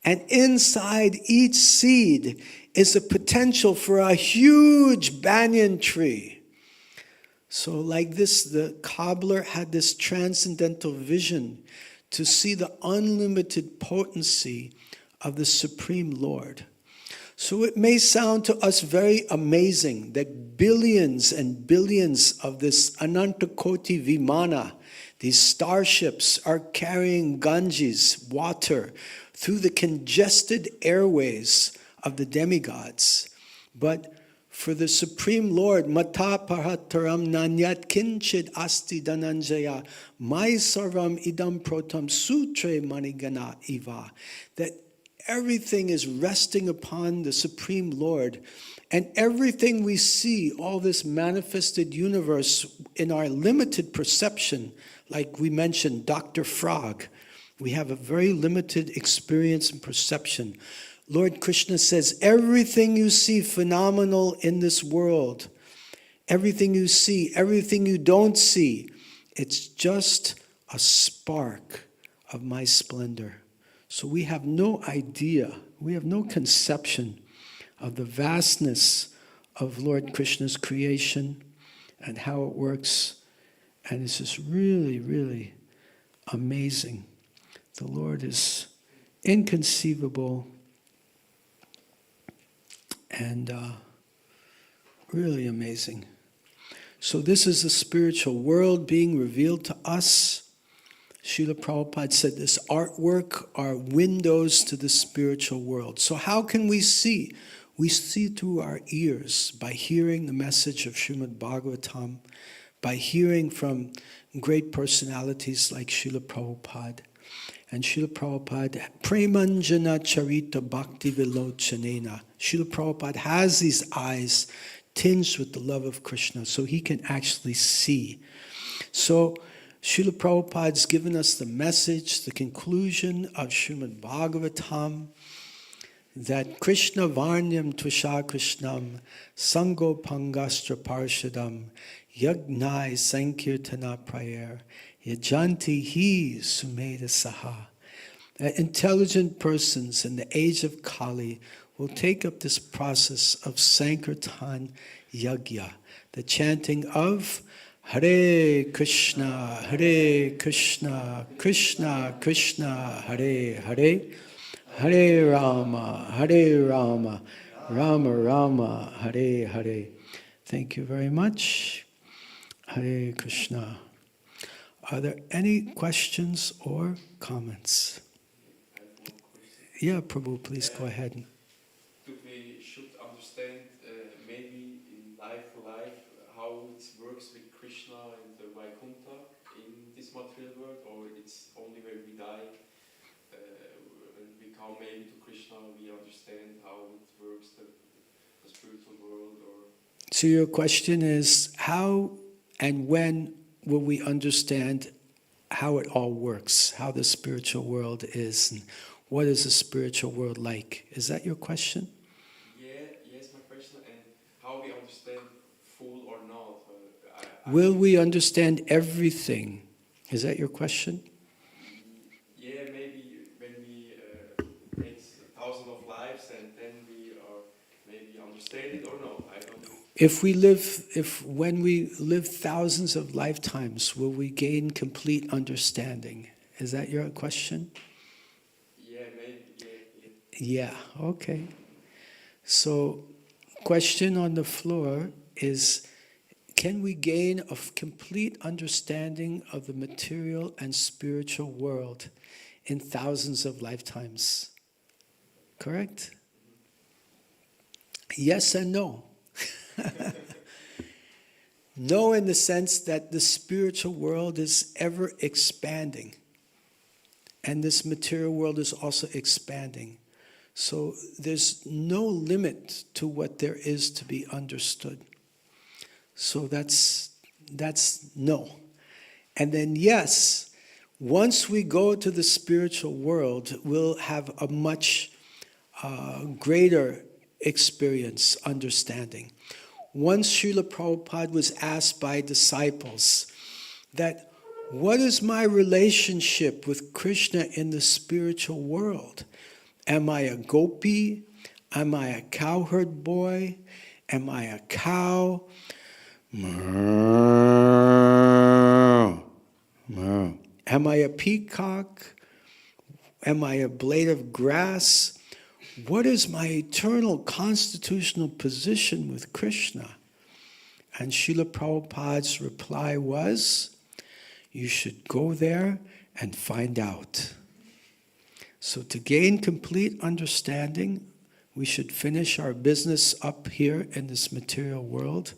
And inside each seed is a potential for a huge banyan tree. So like this, the cobbler had this transcendental vision to see the unlimited potency of the Supreme Lord. So it may sound to us very amazing that billions and billions of this Anantakoti Vimana, these starships, are carrying Ganges, water, through the congested airways of the demigods. But for the Supreme Lord, Mata Parataram Nanyat Kinchid Asti Dhananjaya, Mai Sarvam Idam Protam Sutre Manigana Iva, that everything is resting upon the Supreme Lord. And everything we see, all this manifested universe in our limited perception, like we mentioned, Dr. Frog, we have a very limited experience and perception. Lord Krishna says, everything you see phenomenal in this world, everything you see, everything you don't see, it's just a spark of my splendor. So we have no idea, we have no conception of the vastness of Lord Krishna's creation and how it works. And it's just really, really amazing. The Lord is inconceivable and really amazing. So this is the spiritual world being revealed to us. Srila Prabhupada said this artwork are windows to the spiritual world. So how can we see? We see through our ears by hearing the message of Srimad Bhagavatam, by hearing from great personalities like Srila Prabhupada. And Srila Prabhupada, Premanjana Charita Bhakti Vilochanena. Srila Prabhupada has these eyes tinged with the love of Krishna, so he can actually see. So Srila Prabhupada's given us the message, the conclusion of Srimad Bhagavatam, that Krishna Varnyam Tvisha Krishnam Sango Pangastra Parshadam Yagnai Sankirtana Prayer Yajanti Hi Sumeda Saha. That intelligent persons in the age of Kali will take up this process of Sankirtan Yagya, the chanting of Hare Krishna, Hare Krishna, Krishna Krishna, Hare Hare, Hare Rama, Hare Rama, Rama Rama, Hare Hare. Thank you very much. Hare Krishna. Are there any questions or comments? I have one question. Yeah, Prabhu, please go ahead. That we should understand maybe in life how it works with Krishna and the Vaikuntha in this material world, or it's only when we die, when we come maybe to Krishna, we understand how it works, the spiritual world, or So your question is, how and when will we understand how it all works, how the spiritual world is, and what is the spiritual world like? Is that your question? yes, my question, and how we understand full or not. Will we understand everything? Is that your question? Yeah, maybe when we take thousands of lives and then we are maybe understand it or no, I don't know. When we live thousands of lifetimes, will we gain complete understanding? Is that your question? Yeah, maybe, Yeah, okay. So, question on the floor is, can we gain a complete understanding of the material and spiritual world in thousands of lifetimes? Correct? Yes and no. No, in the sense that the spiritual world is ever expanding, and this material world is also expanding. So there's no limit to what there is to be understood. So that's no. And then yes, once we go to the spiritual world, we'll have a much greater experience, understanding. Once Srila Prabhupada was asked by disciples that, what is my relationship with Krishna in the spiritual world? Am I a gopi? Am I a cowherd boy? Am I a cow? Am I a peacock? Am I a blade of grass? What is my eternal constitutional position with Krishna? And Srila Prabhupada's reply was, you should go there and find out. So to gain complete understanding, we should finish our business up here in this material world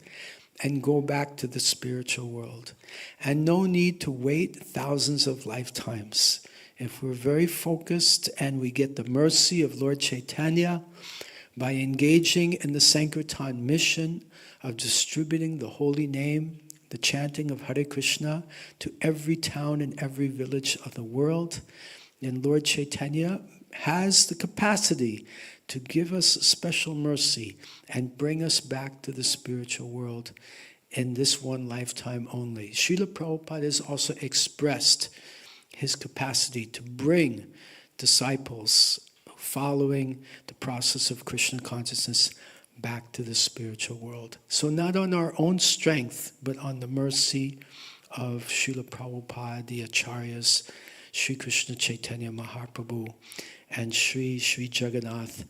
and go back to the spiritual world. And no need to wait thousands of lifetimes. If we're very focused and we get the mercy of Lord Caitanya by engaging in the Sankirtan mission of distributing the holy name, the chanting of Hare Krishna to every town and every village of the world, then Lord Caitanya has the capacity to give us special mercy and bring us back to the spiritual world in this one lifetime only. Srila Prabhupada has also expressed his capacity to bring disciples following the process of Krishna consciousness back to the spiritual world. So not on our own strength, but on the mercy of Srila Prabhupada, the Acharyas, Sri Krishna Chaitanya Mahaprabhu, and Sri Jagannath,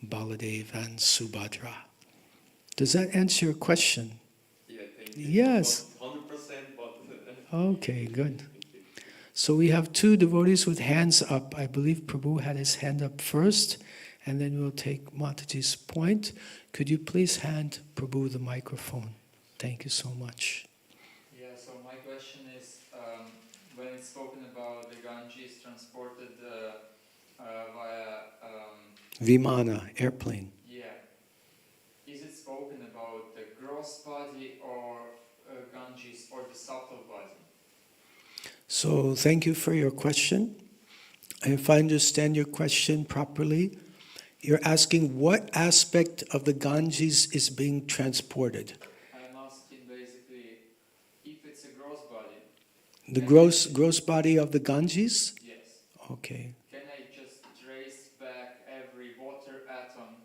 Baladev, and Subhadra. Does that answer your question? Yeah, thank you. Yes. Not 100%, but Okay, good. So we have two devotees with hands up. I believe Prabhu had his hand up first, and then we'll take Mataji's point. Could you please hand Prabhu the microphone? Thank you so much. Yeah, so my question is, when it's spoken about the Ganges transported via... Vimana, airplane. Yeah. Is it spoken about the gross body or Ganges or the subtle body? So thank you for your question. If I understand your question properly, you're asking what aspect of the Ganges is being transported. I'm asking basically if it's a gross body. The gross body of the Ganges? Yes. Okay. Can I just trace back every water atom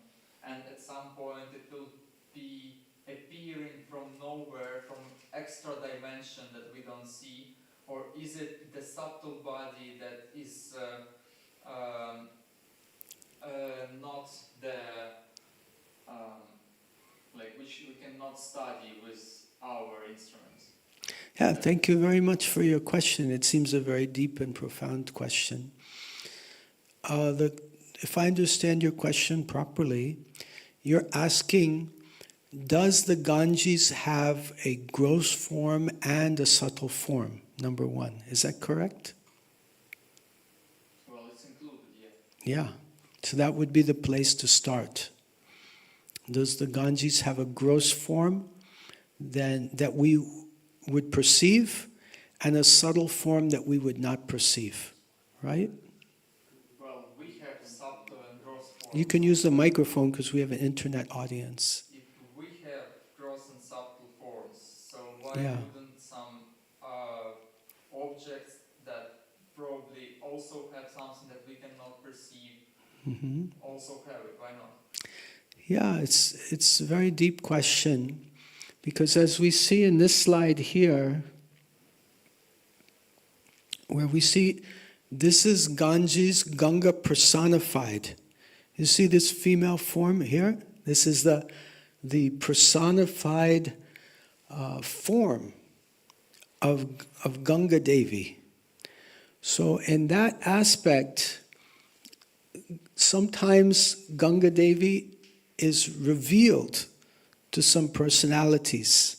and at some point it will be appearing from nowhere, from extra dimension or is it the subtle body that is not the like which we cannot study with our instruments? Yeah, thank you very much for your question. It seems a very deep and profound question. If I understand your question properly, you're asking, does the Ganges have a gross form and a subtle form? Number one. Is that correct? Well, it's included, yeah. Yeah. So that would be the place to start. Does the Ganges have a gross form that we would perceive and a subtle form that we would not perceive? Right? Well, we have subtle and gross forms. You can use the microphone because we have an internet audience. If we have gross and subtle forms, so why Yeah. wouldn't some objects that probably also have something that we cannot perceive also have it? Why not? Yeah, it's a very deep question, because as we see in this slide here, where we see this is Ganges, Ganga personified. You see this female form here? This is the personified form of Ganga Devi. So in that aspect, sometimes Ganga Devi is revealed to some personalities.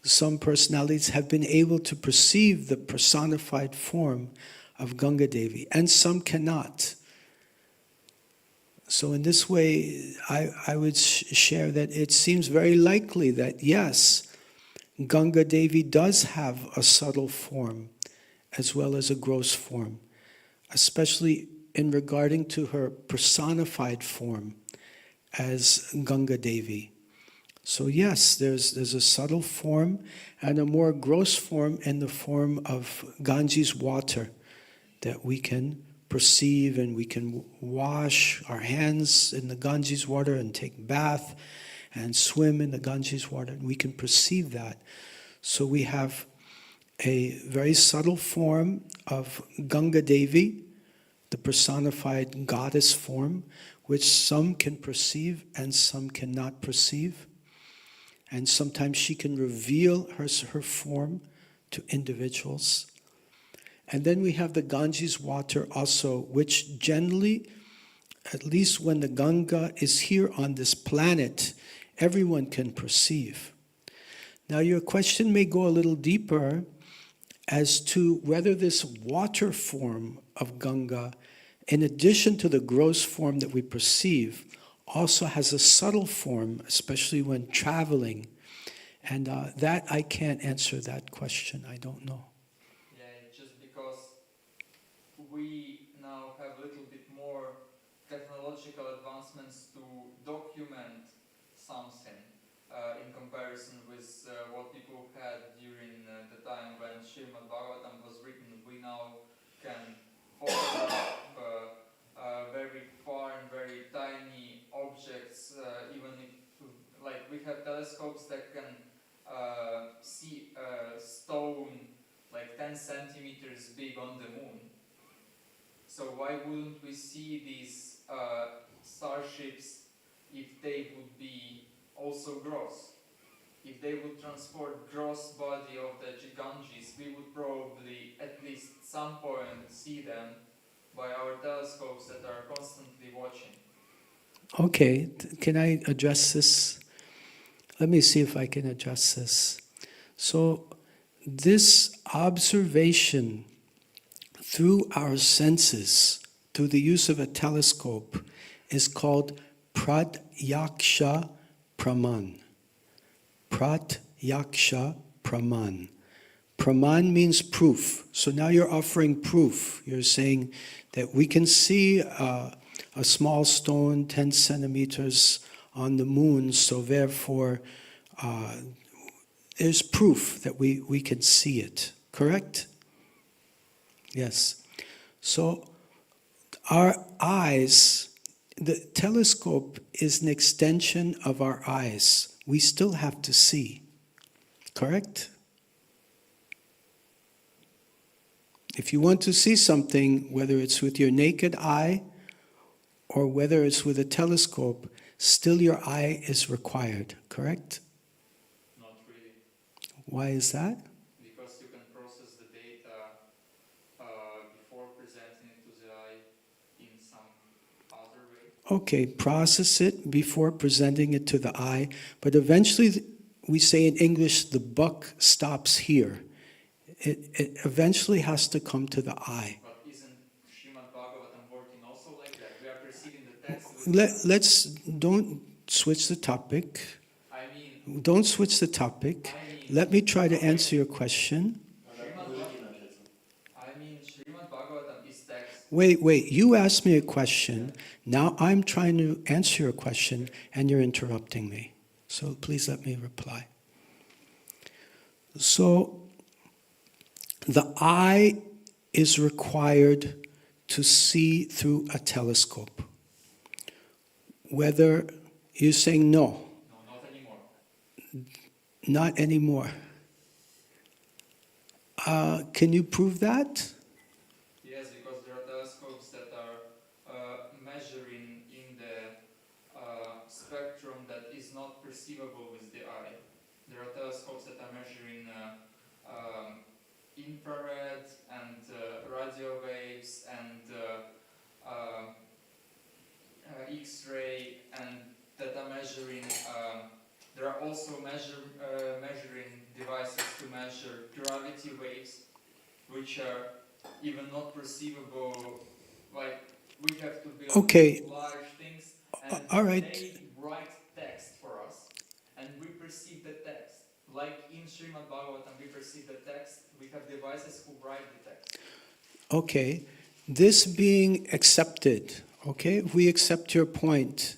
Some personalities have been able to perceive the personified form of Ganga Devi, and some cannot. So in this way, I would share that it seems very likely that yes, Ganga Devi does have a subtle form as well as a gross form, especially in regarding to her personified form as Ganga Devi. So yes, there's a subtle form and a more gross form in the form of Ganges water that we can perceive, and we can wash our hands in the Ganges water and take bath and swim in the Ganges water, and we can perceive that. So we have a very subtle form of Ganga Devi, the personified goddess form, which some can perceive and some cannot perceive. And sometimes she can reveal her form to individuals. And then we have the Ganges water also, which generally, at least when the Ganga is here on this planet, everyone can perceive. Now your question may go a little deeper as to whether this water form of Ganga, in addition to the gross form that we perceive, also has a subtle form, especially when traveling. And that I can't answer that question. I don't know. Yeah, just because we now have a little bit more technological advancements to document something in comparison with what people had during the time when Srimad Bhagavatam was written. We now can photograph very far and very tiny objects, even if, like, we have telescopes that can see a stone like 10 centimeters big on the moon. So why wouldn't we see these starships if they would be also gross? If they would transport gross body of the Ganges, we would probably at least some point see them by our telescopes that are constantly watching. Okay, can I address this? Let me see if I can address this. So this observation through our senses, through the use of a telescope, is called pratyaksha praman. Pratyaksha praman. Praman means proof. So now you're offering proof. You're saying that we can see a small stone 10 centimeters on the moon, so therefore there's proof that we can see it. Correct? Yes. So our eyes, the telescope is an extension of our eyes. We still have to see. Correct? If you want to see something, whether it's with your naked eye or whether it's with a telescope, still your eye is required, correct? Not really, Why is that? because you can process the data before presenting it to the eye in some other way. Okay, process it before presenting it to the eye, but eventually, we say in English, the buck stops here. It eventually has to come to the eye. But isn't Srimad Bhagavatam working also like that? We are perceiving the text with Don't switch the topic. I mean, Don't switch the topic. Let me try to answer your question. Srimad Bhagavatam is text. Wait, you asked me a question. Now I'm trying to answer your question and you're interrupting me. So please let me reply. So the eye is required to see through a telescope. Whether you're saying no. No, not anymore. Not anymore. Can you prove that? Yes, because there are telescopes that are measuring in the spectrum that is not perceivable with the eye. There are telescopes that are measuring infrared and radio waves and X-ray, and that are measuring. There are also measuring devices to measure gravity waves, which are even not perceivable. Like we have to build Okay. large things, and All right. they write text for us, and we perceive the text. Like in Srimad Bhagavatam, we perceive the text. We have devices who write the text. Okay, this being accepted, okay, we accept your point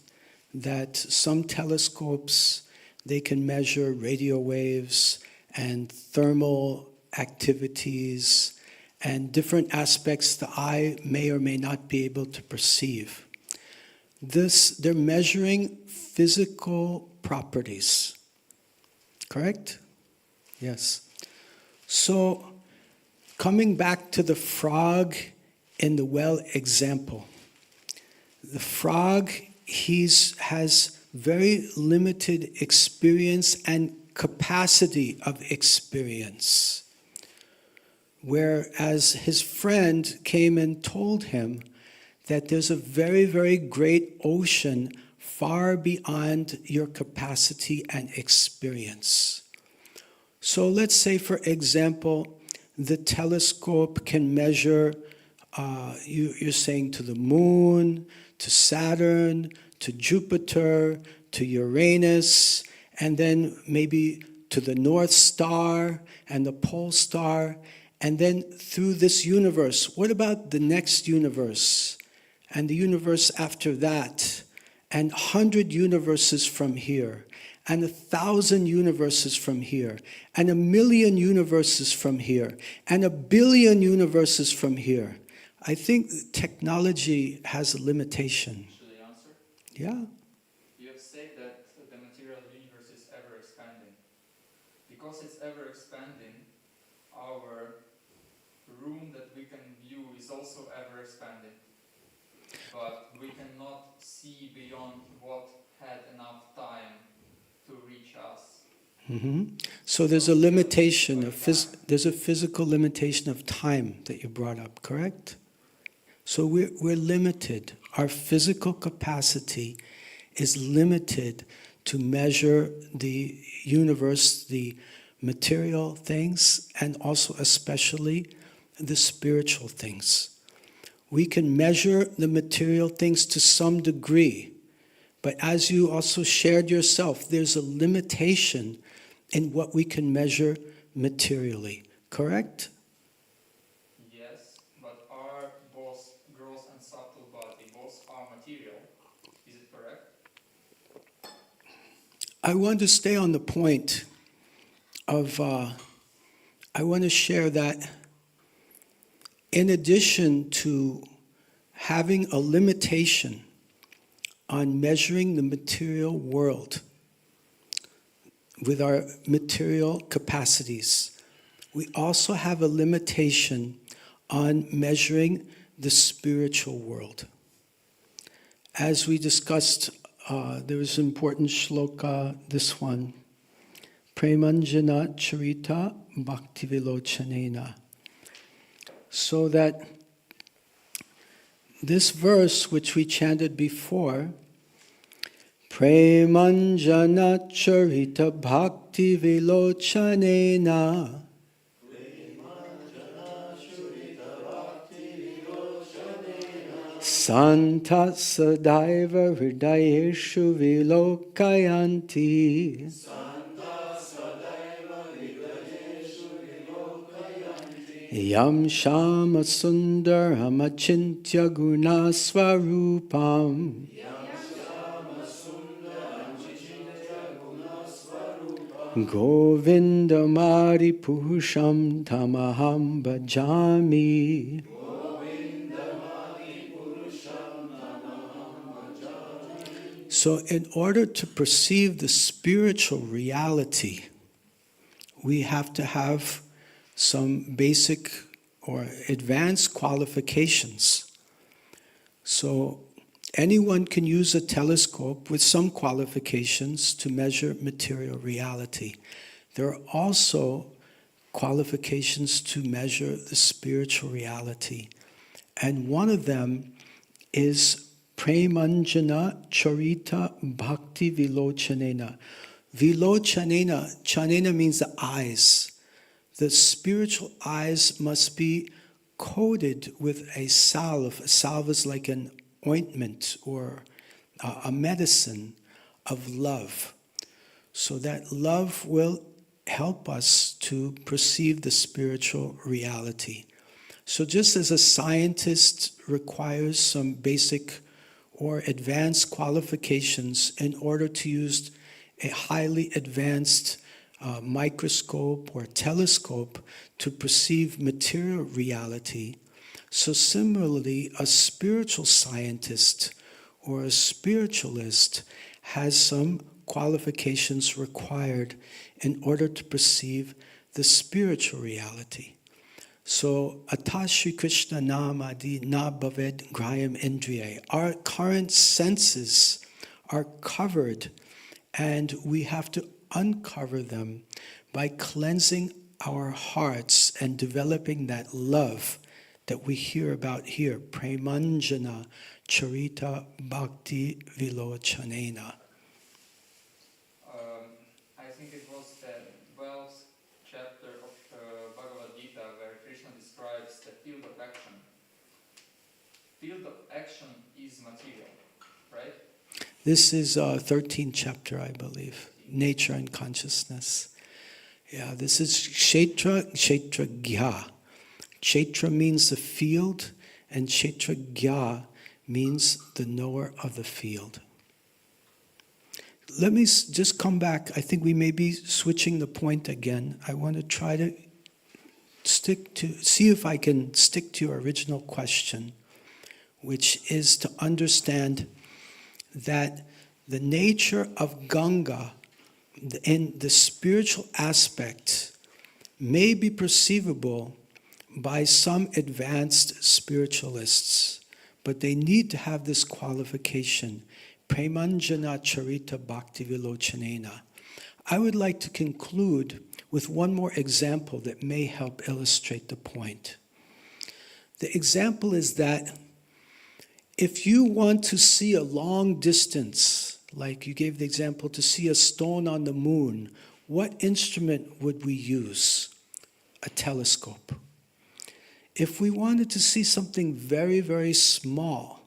that some telescopes, they can measure radio waves and thermal activities and different aspects the eye may or may not be able to perceive. They're measuring physical properties, correct? Yes. So, coming back to the frog in the well example, the frog, has very limited experience and capacity of experience. Whereas his friend came and told him that there's a very, very great ocean far beyond your capacity and experience. So let's say, for example, the telescope can measure, you're saying, to the moon, to Saturn, to Jupiter, to Uranus, and then maybe to the North Star and the Pole Star, and then through this universe. What about the next universe? And the universe after that? And 100 universes from here, and 1,000 universes from here, and 1,000,000 universes from here, and 1,000,000,000 universes from here. I think technology has a limitation. Should I answer? Yeah. You have said that the material universe is ever expanding. Because it's ever expanding, our room that we can view is also ever expanding. But we cannot see beyond what had enough time to reach us. Mm-hmm. So there's a limitation there's a physical limitation of time that you brought up, correct? So we're limited. Our physical capacity is limited to measure the universe, the material things, and also especially the spiritual things. We can measure the material things to some degree, but as you also shared yourself, there's a limitation in what we can measure materially, correct? Yes, but our both gross and subtle body, both are material. Is it correct? I want to stay on the point of, I want to share that in addition to having a limitation on measuring the material world with our material capacities, we also have a limitation on measuring the spiritual world. As we discussed, there was an important shloka, this one. Premanjana charita bhaktivilochanena. So that this verse, which we chanted before, Premanjana charita bhaktivilochanena, Santa sadaiva hridayeshu vilokayanti. Yam shama sundaram achintya guna swarupam. Govindamari purusham tamaham bhajami. So in order to perceive the spiritual reality, we have to have some basic or advanced qualifications. So anyone can use a telescope with some qualifications to measure material reality. There are also qualifications to measure the spiritual reality. And one of them is Premanjana Charita Bhakti Vilochanena. Vilochanena, chanena means the eyes. The spiritual eyes must be coated with a salve. A salve is like an ointment or a medicine of love. So that love will help us to perceive the spiritual reality. So just as a scientist requires some basic or advanced qualifications in order to use a highly advanced microscope or telescope to perceive material reality, so similarly, a spiritual scientist or a spiritualist has some qualifications required in order to perceive the spiritual reality. So, Atashi Krishna namadi na bhaved grayam indriye. Our current senses are covered, and we have to uncover them by cleansing our hearts and developing that love that we hear about here. Premanjana charita bhakti vilochanena. I think it was the 12th chapter of Bhagavad Gita where Krishna describes the field of action. Field of action is material, right? This is 13th chapter, I believe. Nature and consciousness. Yeah, this is Kshetra, Kshetra Gya. Kshetra means the field, and Kshetra Gya means the knower of the field. Let me just come back. I think we may be switching the point again. I want to try to see if I can stick to your original question, which is to understand that the nature of Ganga in the spiritual aspect may be perceivable by some advanced spiritualists, but they need to have this qualification, Premanjana Charita Bhakti Vilochanena. I would like to conclude with one more example that may help illustrate the point. The example is that if you want to see a long distance, like you gave the example to see a stone on the moon, what instrument would we use? A telescope. If we wanted to see something very, very small,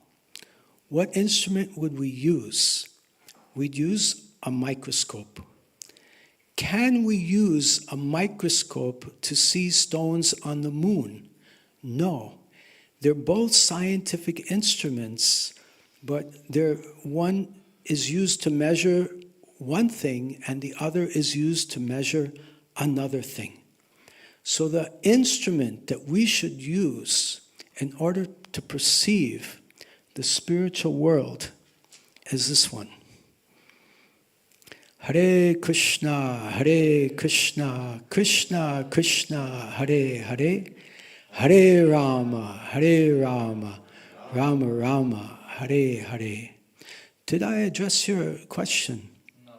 what instrument would we use? We'd use a microscope. Can we use a microscope to see stones on the moon? No. They're both scientific instruments, but one is used to measure one thing and the other is used to measure another thing. So the instrument that we should use in order to perceive the spiritual world is this one. Hare Krishna, Krishna Krishna, Hare Hare, Hare Rama, Hare Rama, Rama Rama, Hare Hare. Did I address your question? No.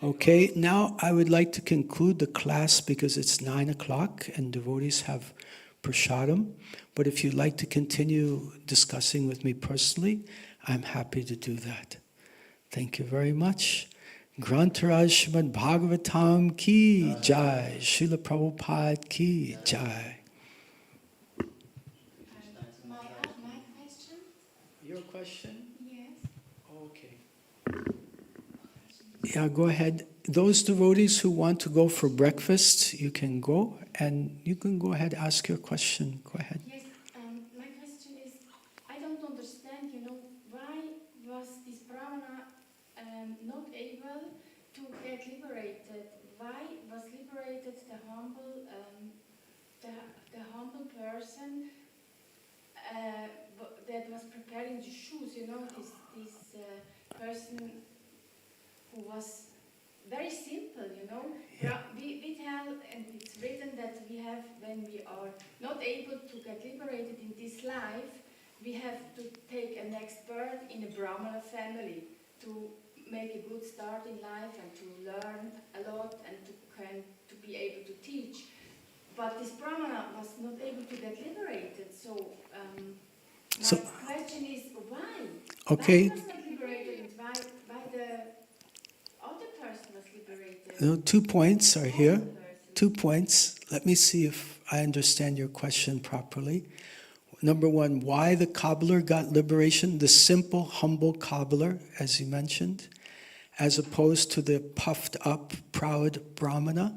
Okay, now I would like to conclude the class because it's 9 o'clock and devotees have prasadam. But if you'd like to continue discussing with me personally, I'm happy to do that. Thank you very much. Grantaraj Srimad Bhagavatam ki jai. Srila Prabhupada ki jai. May I ask my question? Your question? Yes. Okay. Yeah, go ahead. Those devotees who want to go for breakfast, you can go, and you can go ahead, ask your question. Go ahead. Yes, my question is, I don't understand, why was this Brahmana not able to get liberated? Why was liberated the humble person that was preparing the shoes? This person who was very simple. Yeah. We tell, and it's written that we have, when we are not able to get liberated in this life, we have to take a next birth in a Brahmana family to make a good start in life and to learn a lot and to be able to teach. But this Brahmana was not able to get liberated. So my question is, why? Okay. Why was not liberated, and why the other person was liberated? 2 points are here. 2 points. Let me see if I understand your question properly. Number one, why the cobbler got liberation, the simple, humble cobbler, as you mentioned, as opposed to the puffed up, proud Brahmana,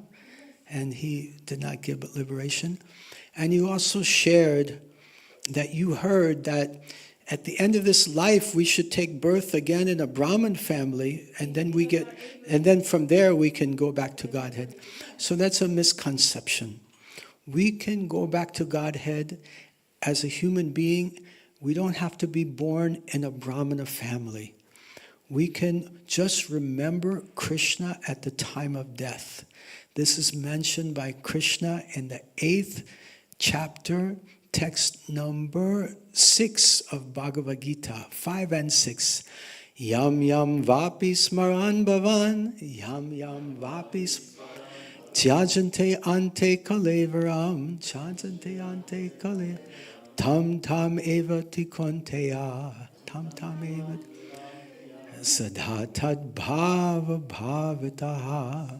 and he did not give liberation. And you also shared that you heard that at the end of this life we should take birth again in a Brahmin family, and then from there we can go back to Godhead. So that's a misconception. We can go back to Godhead as a human being. We don't have to be born in a Brahmana family. We can just remember Krishna at the time of death. This is mentioned by Krishna in the 8th chapter, text number 6 of Bhagavad Gita, 5 and 6. Yam yam vapi smaran bhavan, yam yam vapi tyajante ante kalevaram, tyajante ante kalevaram, tam tam eva tikonteya, tam tam eva sadha tad bhava bhavataha.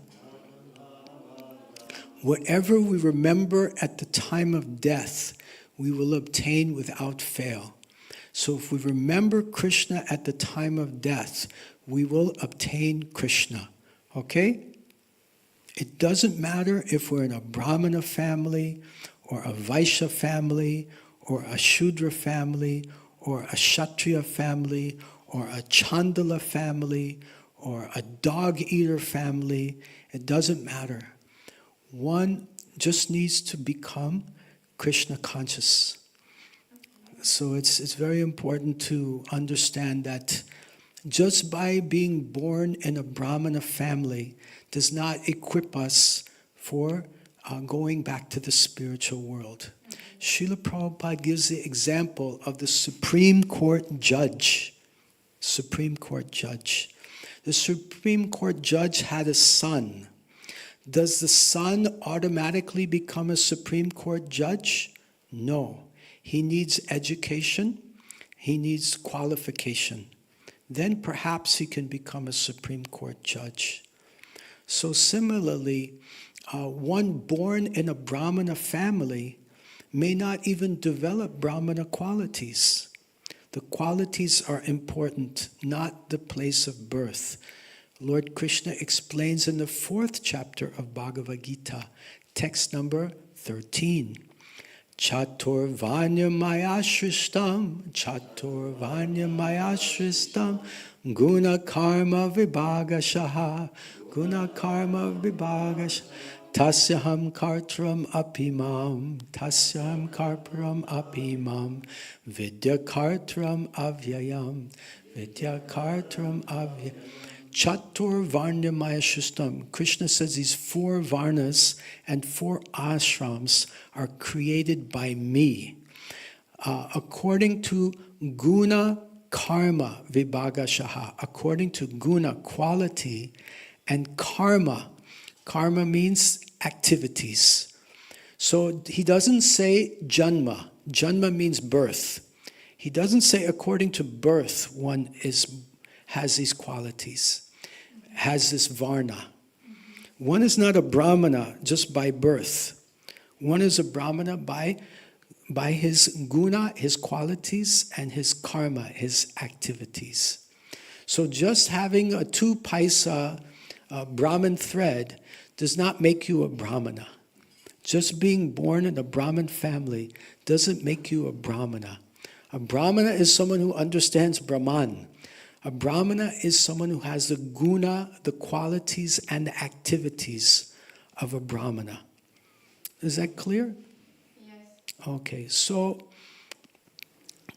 Whatever we remember at the time of death, we will obtain without fail. So if we remember Krishna at the time of death, we will obtain Krishna. Okay? It doesn't matter if we're in a Brahmana family, or a Vaishya family, or a Shudra family, or a Kshatriya family, or a Chandala family, or a dog-eater family. It doesn't matter. One just needs to become Krishna conscious. So it's very important to understand that just by being born in a Brahmana family does not equip us for going back to the spiritual world. Srila Prabhupada gives the example of the Supreme Court judge. Supreme Court judge. The Supreme Court judge had a son. Does the son automatically become a Supreme Court judge? No. He needs education. He needs qualification. Then perhaps he can become a Supreme Court judge. So similarly, one born in a Brahmana family may not even develop Brahmana qualities. The qualities are important, not the place of birth. Lord Krishna explains in the 4th chapter of Bhagavad Gita, text number 13. Chaturvanya mayashristam, guna karma vibhagashaha, tasyaham kartram apimam, vidya kartram avyayam, Chatur Varnamaya Shustam. Krishna says these 4 varnas and 4 ashrams are created by me. According to guna karma vibhagashaha, according to guna, quality, and karma. Karma means activities. So he doesn't say janma. Janma means birth. He doesn't say according to birth one has these qualities, has this varna. One is not a brahmana just by birth. One is a brahmana by his guna, his qualities, and his karma, his activities. So just having a 2 paisa Brahmin thread does not make you a brahmana. Just being born in a Brahmin family doesn't make you a brahmana. A brahmana is someone who understands Brahman. A brahmana is someone who has the guna, the qualities, and the activities of a brahmana. Is that clear? Yes. Okay, so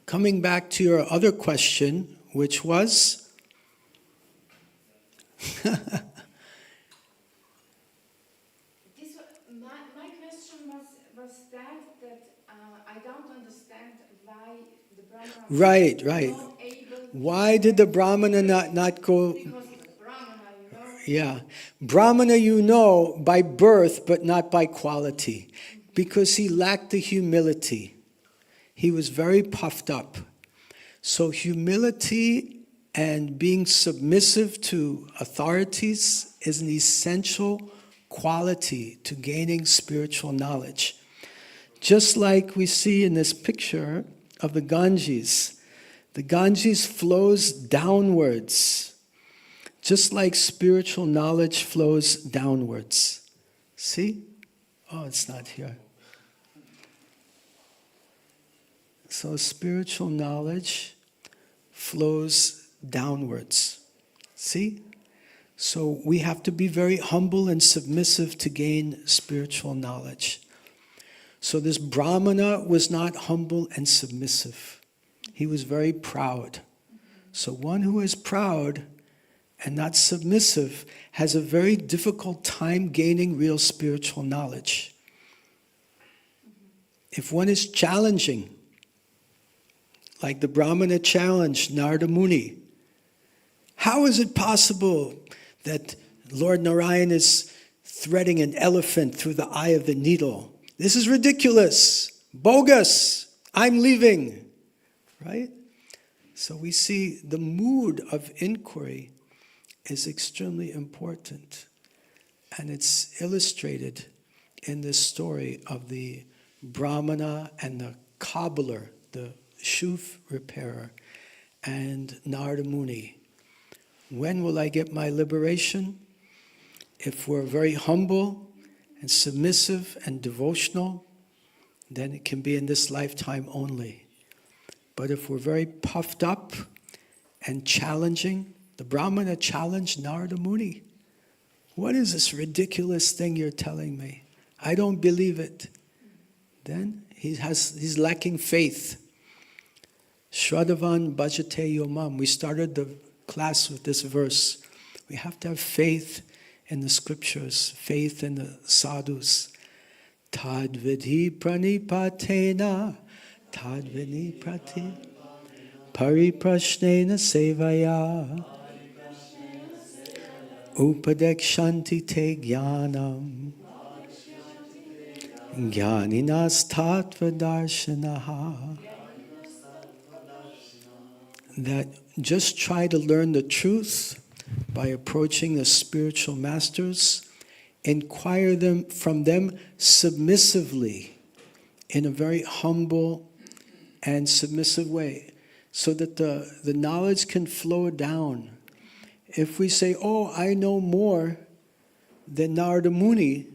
coming back to your other question, which was? My question was that I don't understand why the Brahmana Right. not able to Why did the Brahmana not go? because Brahmana, Yeah. Brahmana, by birth, but not by quality. Because he lacked the humility. He was very puffed up. So humility and being submissive to authorities is an essential quality to gaining spiritual knowledge. Just like we see in this picture of the Ganges. The Ganges flows downwards, just like spiritual knowledge flows downwards. See? Oh, it's not here. So spiritual knowledge flows downwards. See? So we have to be very humble and submissive to gain spiritual knowledge. So this Brahmana was not humble and submissive. He was very proud. So one who is proud and not submissive has a very difficult time gaining real spiritual knowledge. If one is challenging, like the Brahmana challenged Narada Muni, how is it possible that Lord Narayan is threading an elephant through the eye of the needle? This is ridiculous, bogus, I'm leaving, right? So we see the mood of inquiry is extremely important. And it's illustrated in this story of the Brahmana and the cobbler, the shoe repairer, and Narada Muni. When will I get my liberation? If we're very humble and submissive and devotional, then it can be in this lifetime only. But if we're very puffed up and challenging, the Brahmana challenged Narada Muni. What is this ridiculous thing you're telling me? I don't believe it. Then he's lacking faith. Shraddhavan bhajate yomam. We started the class with this verse. We have to have faith in the scriptures, faith in the sadhus. Tadvidhi pranipatena, tadvidhi prati pariprashnena sevaya, upadekshanti te jnanam, jnaninas tattva darshanaha. That just try to learn the truth by approaching the spiritual masters, inquire from them submissively, in a very humble and submissive way, so that the knowledge can flow down. If we say, oh, I know more than Narada Muni,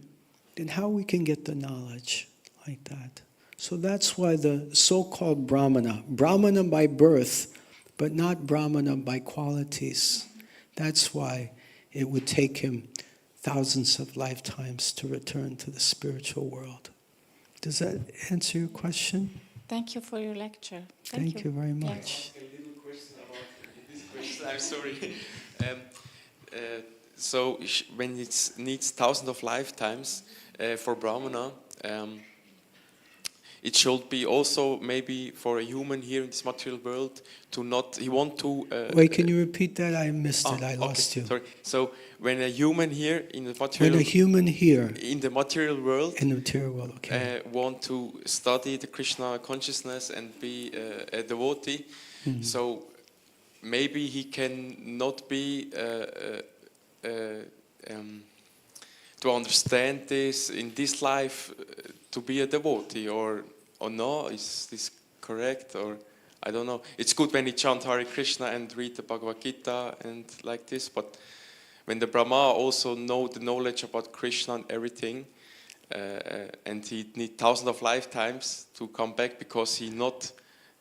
then how we can get the knowledge like that? So that's why the so-called Brahmana by birth, but not Brahmana by qualities. That's why it would take him thousands of lifetimes to return to the spiritual world. Does that answer your question? Thank you for your lecture. Thank you very much. A little question about this question. I'm sorry. So when it needs thousands of lifetimes for Brahmana, it should be also maybe for a human here in this material world to not. He want to. Wait, can you repeat that? I missed it. I okay, lost you. Sorry. So when a human here in the When material a human here in the material world in the material world, okay. want to study the Krishna consciousness and be a devotee, so maybe he can not be to understand this in this life to be a devotee, or no? Is this correct? Or I don't know. It's good when he chant Hare Krishna and read the Bhagavad Gita and like this, but when the Brahma also know the knowledge about Krishna and everything, and he need thousands of lifetimes to come back because he not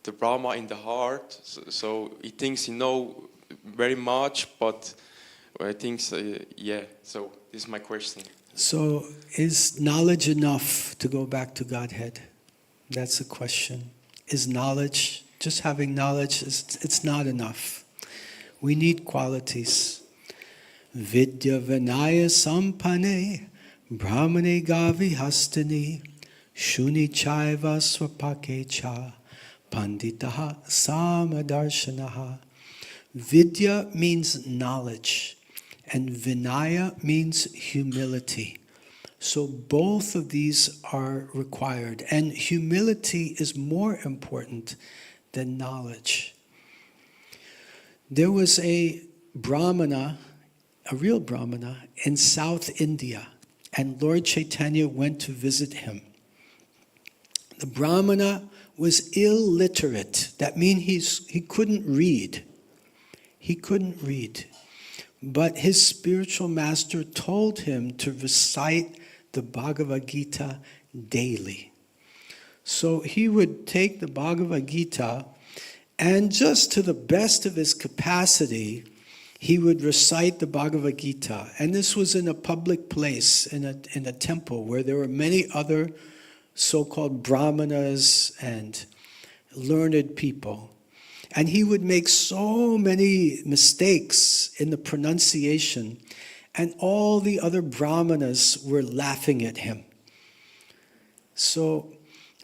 the Brahma in the heart, so he thinks he know very much, but I think yeah. So this is my question. So is knowledge enough to go back to Godhead? That's the question. Is knowledge, just having knowledge, it's not enough. We need qualities. Vidya Vinaya Sampane Brahmane Gavi Hastani Shuni Chaiva Swapakecha Panditaha Samadarshanaha. Vidya means knowledge, and Vinaya means humility. So both of these are required, and humility is more important than knowledge. There was a Brahmana, a real Brahmana, in South India, and Lord Caitanya went to visit him. The Brahmana was illiterate. That means he couldn't read. He couldn't read. But his spiritual master told him to recite the Bhagavad Gita daily. So he would take the Bhagavad Gita, and just to the best of his capacity, he would recite the Bhagavad Gita. And this was in a public place, in a temple, where there were many other so-called brahmanas and learned people. And he would make so many mistakes in the pronunciation, and all the other brahmanas were laughing at him. So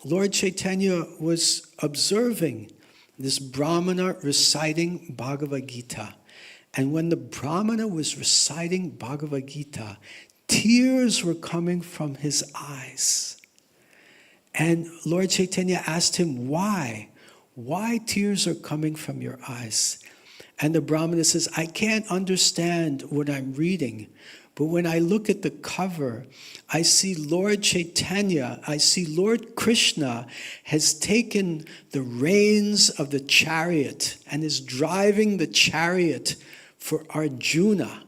Lord Caitanya was observing this brahmana reciting Bhagavad Gita. And when the brahmana was reciting Bhagavad Gita, tears were coming from his eyes. And Lord Caitanya asked him, why? Why tears are coming from your eyes? And the Brahmana says, I can't understand what I'm reading, but when I look at the cover, I see Lord Caitanya, I see Lord Krishna has taken the reins of the chariot and is driving the chariot for Arjuna.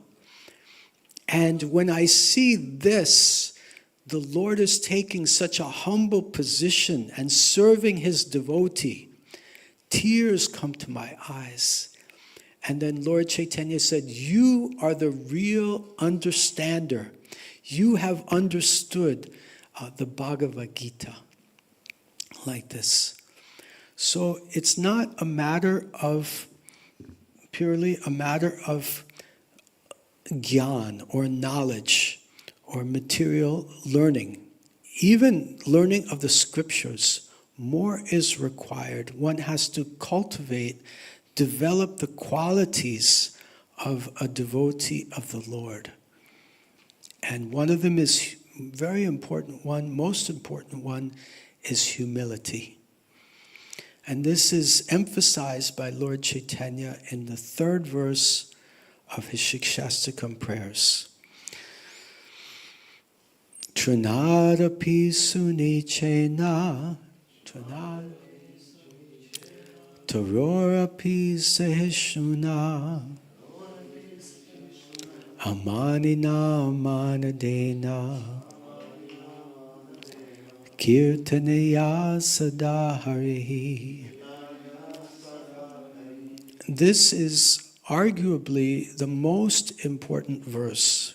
And when I see this, the Lord is taking such a humble position and serving his devotee. Tears come to my eyes. And then Lord Caitanya said, you are the real understander. You have understood the Bhagavad Gita like this. So it's not a matter of, purely a matter of gyan or knowledge or material learning. Even learning of the scriptures, more is required. One has to cultivate, develop the qualities of a devotee of the Lord. And one of them is very important one, most important one is humility. And this is emphasized by Lord Caitanya in the 3rd verse of his Shikshastakam prayers. Trinadapi sunichena, Trinadapi Tarorapi sahishuna, Amanina manadena, Kirtanaya sadaharihi. This is arguably the most important verse.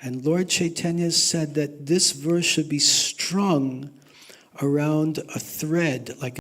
And Lord Caitanya said that this verse should be strung around a thread, like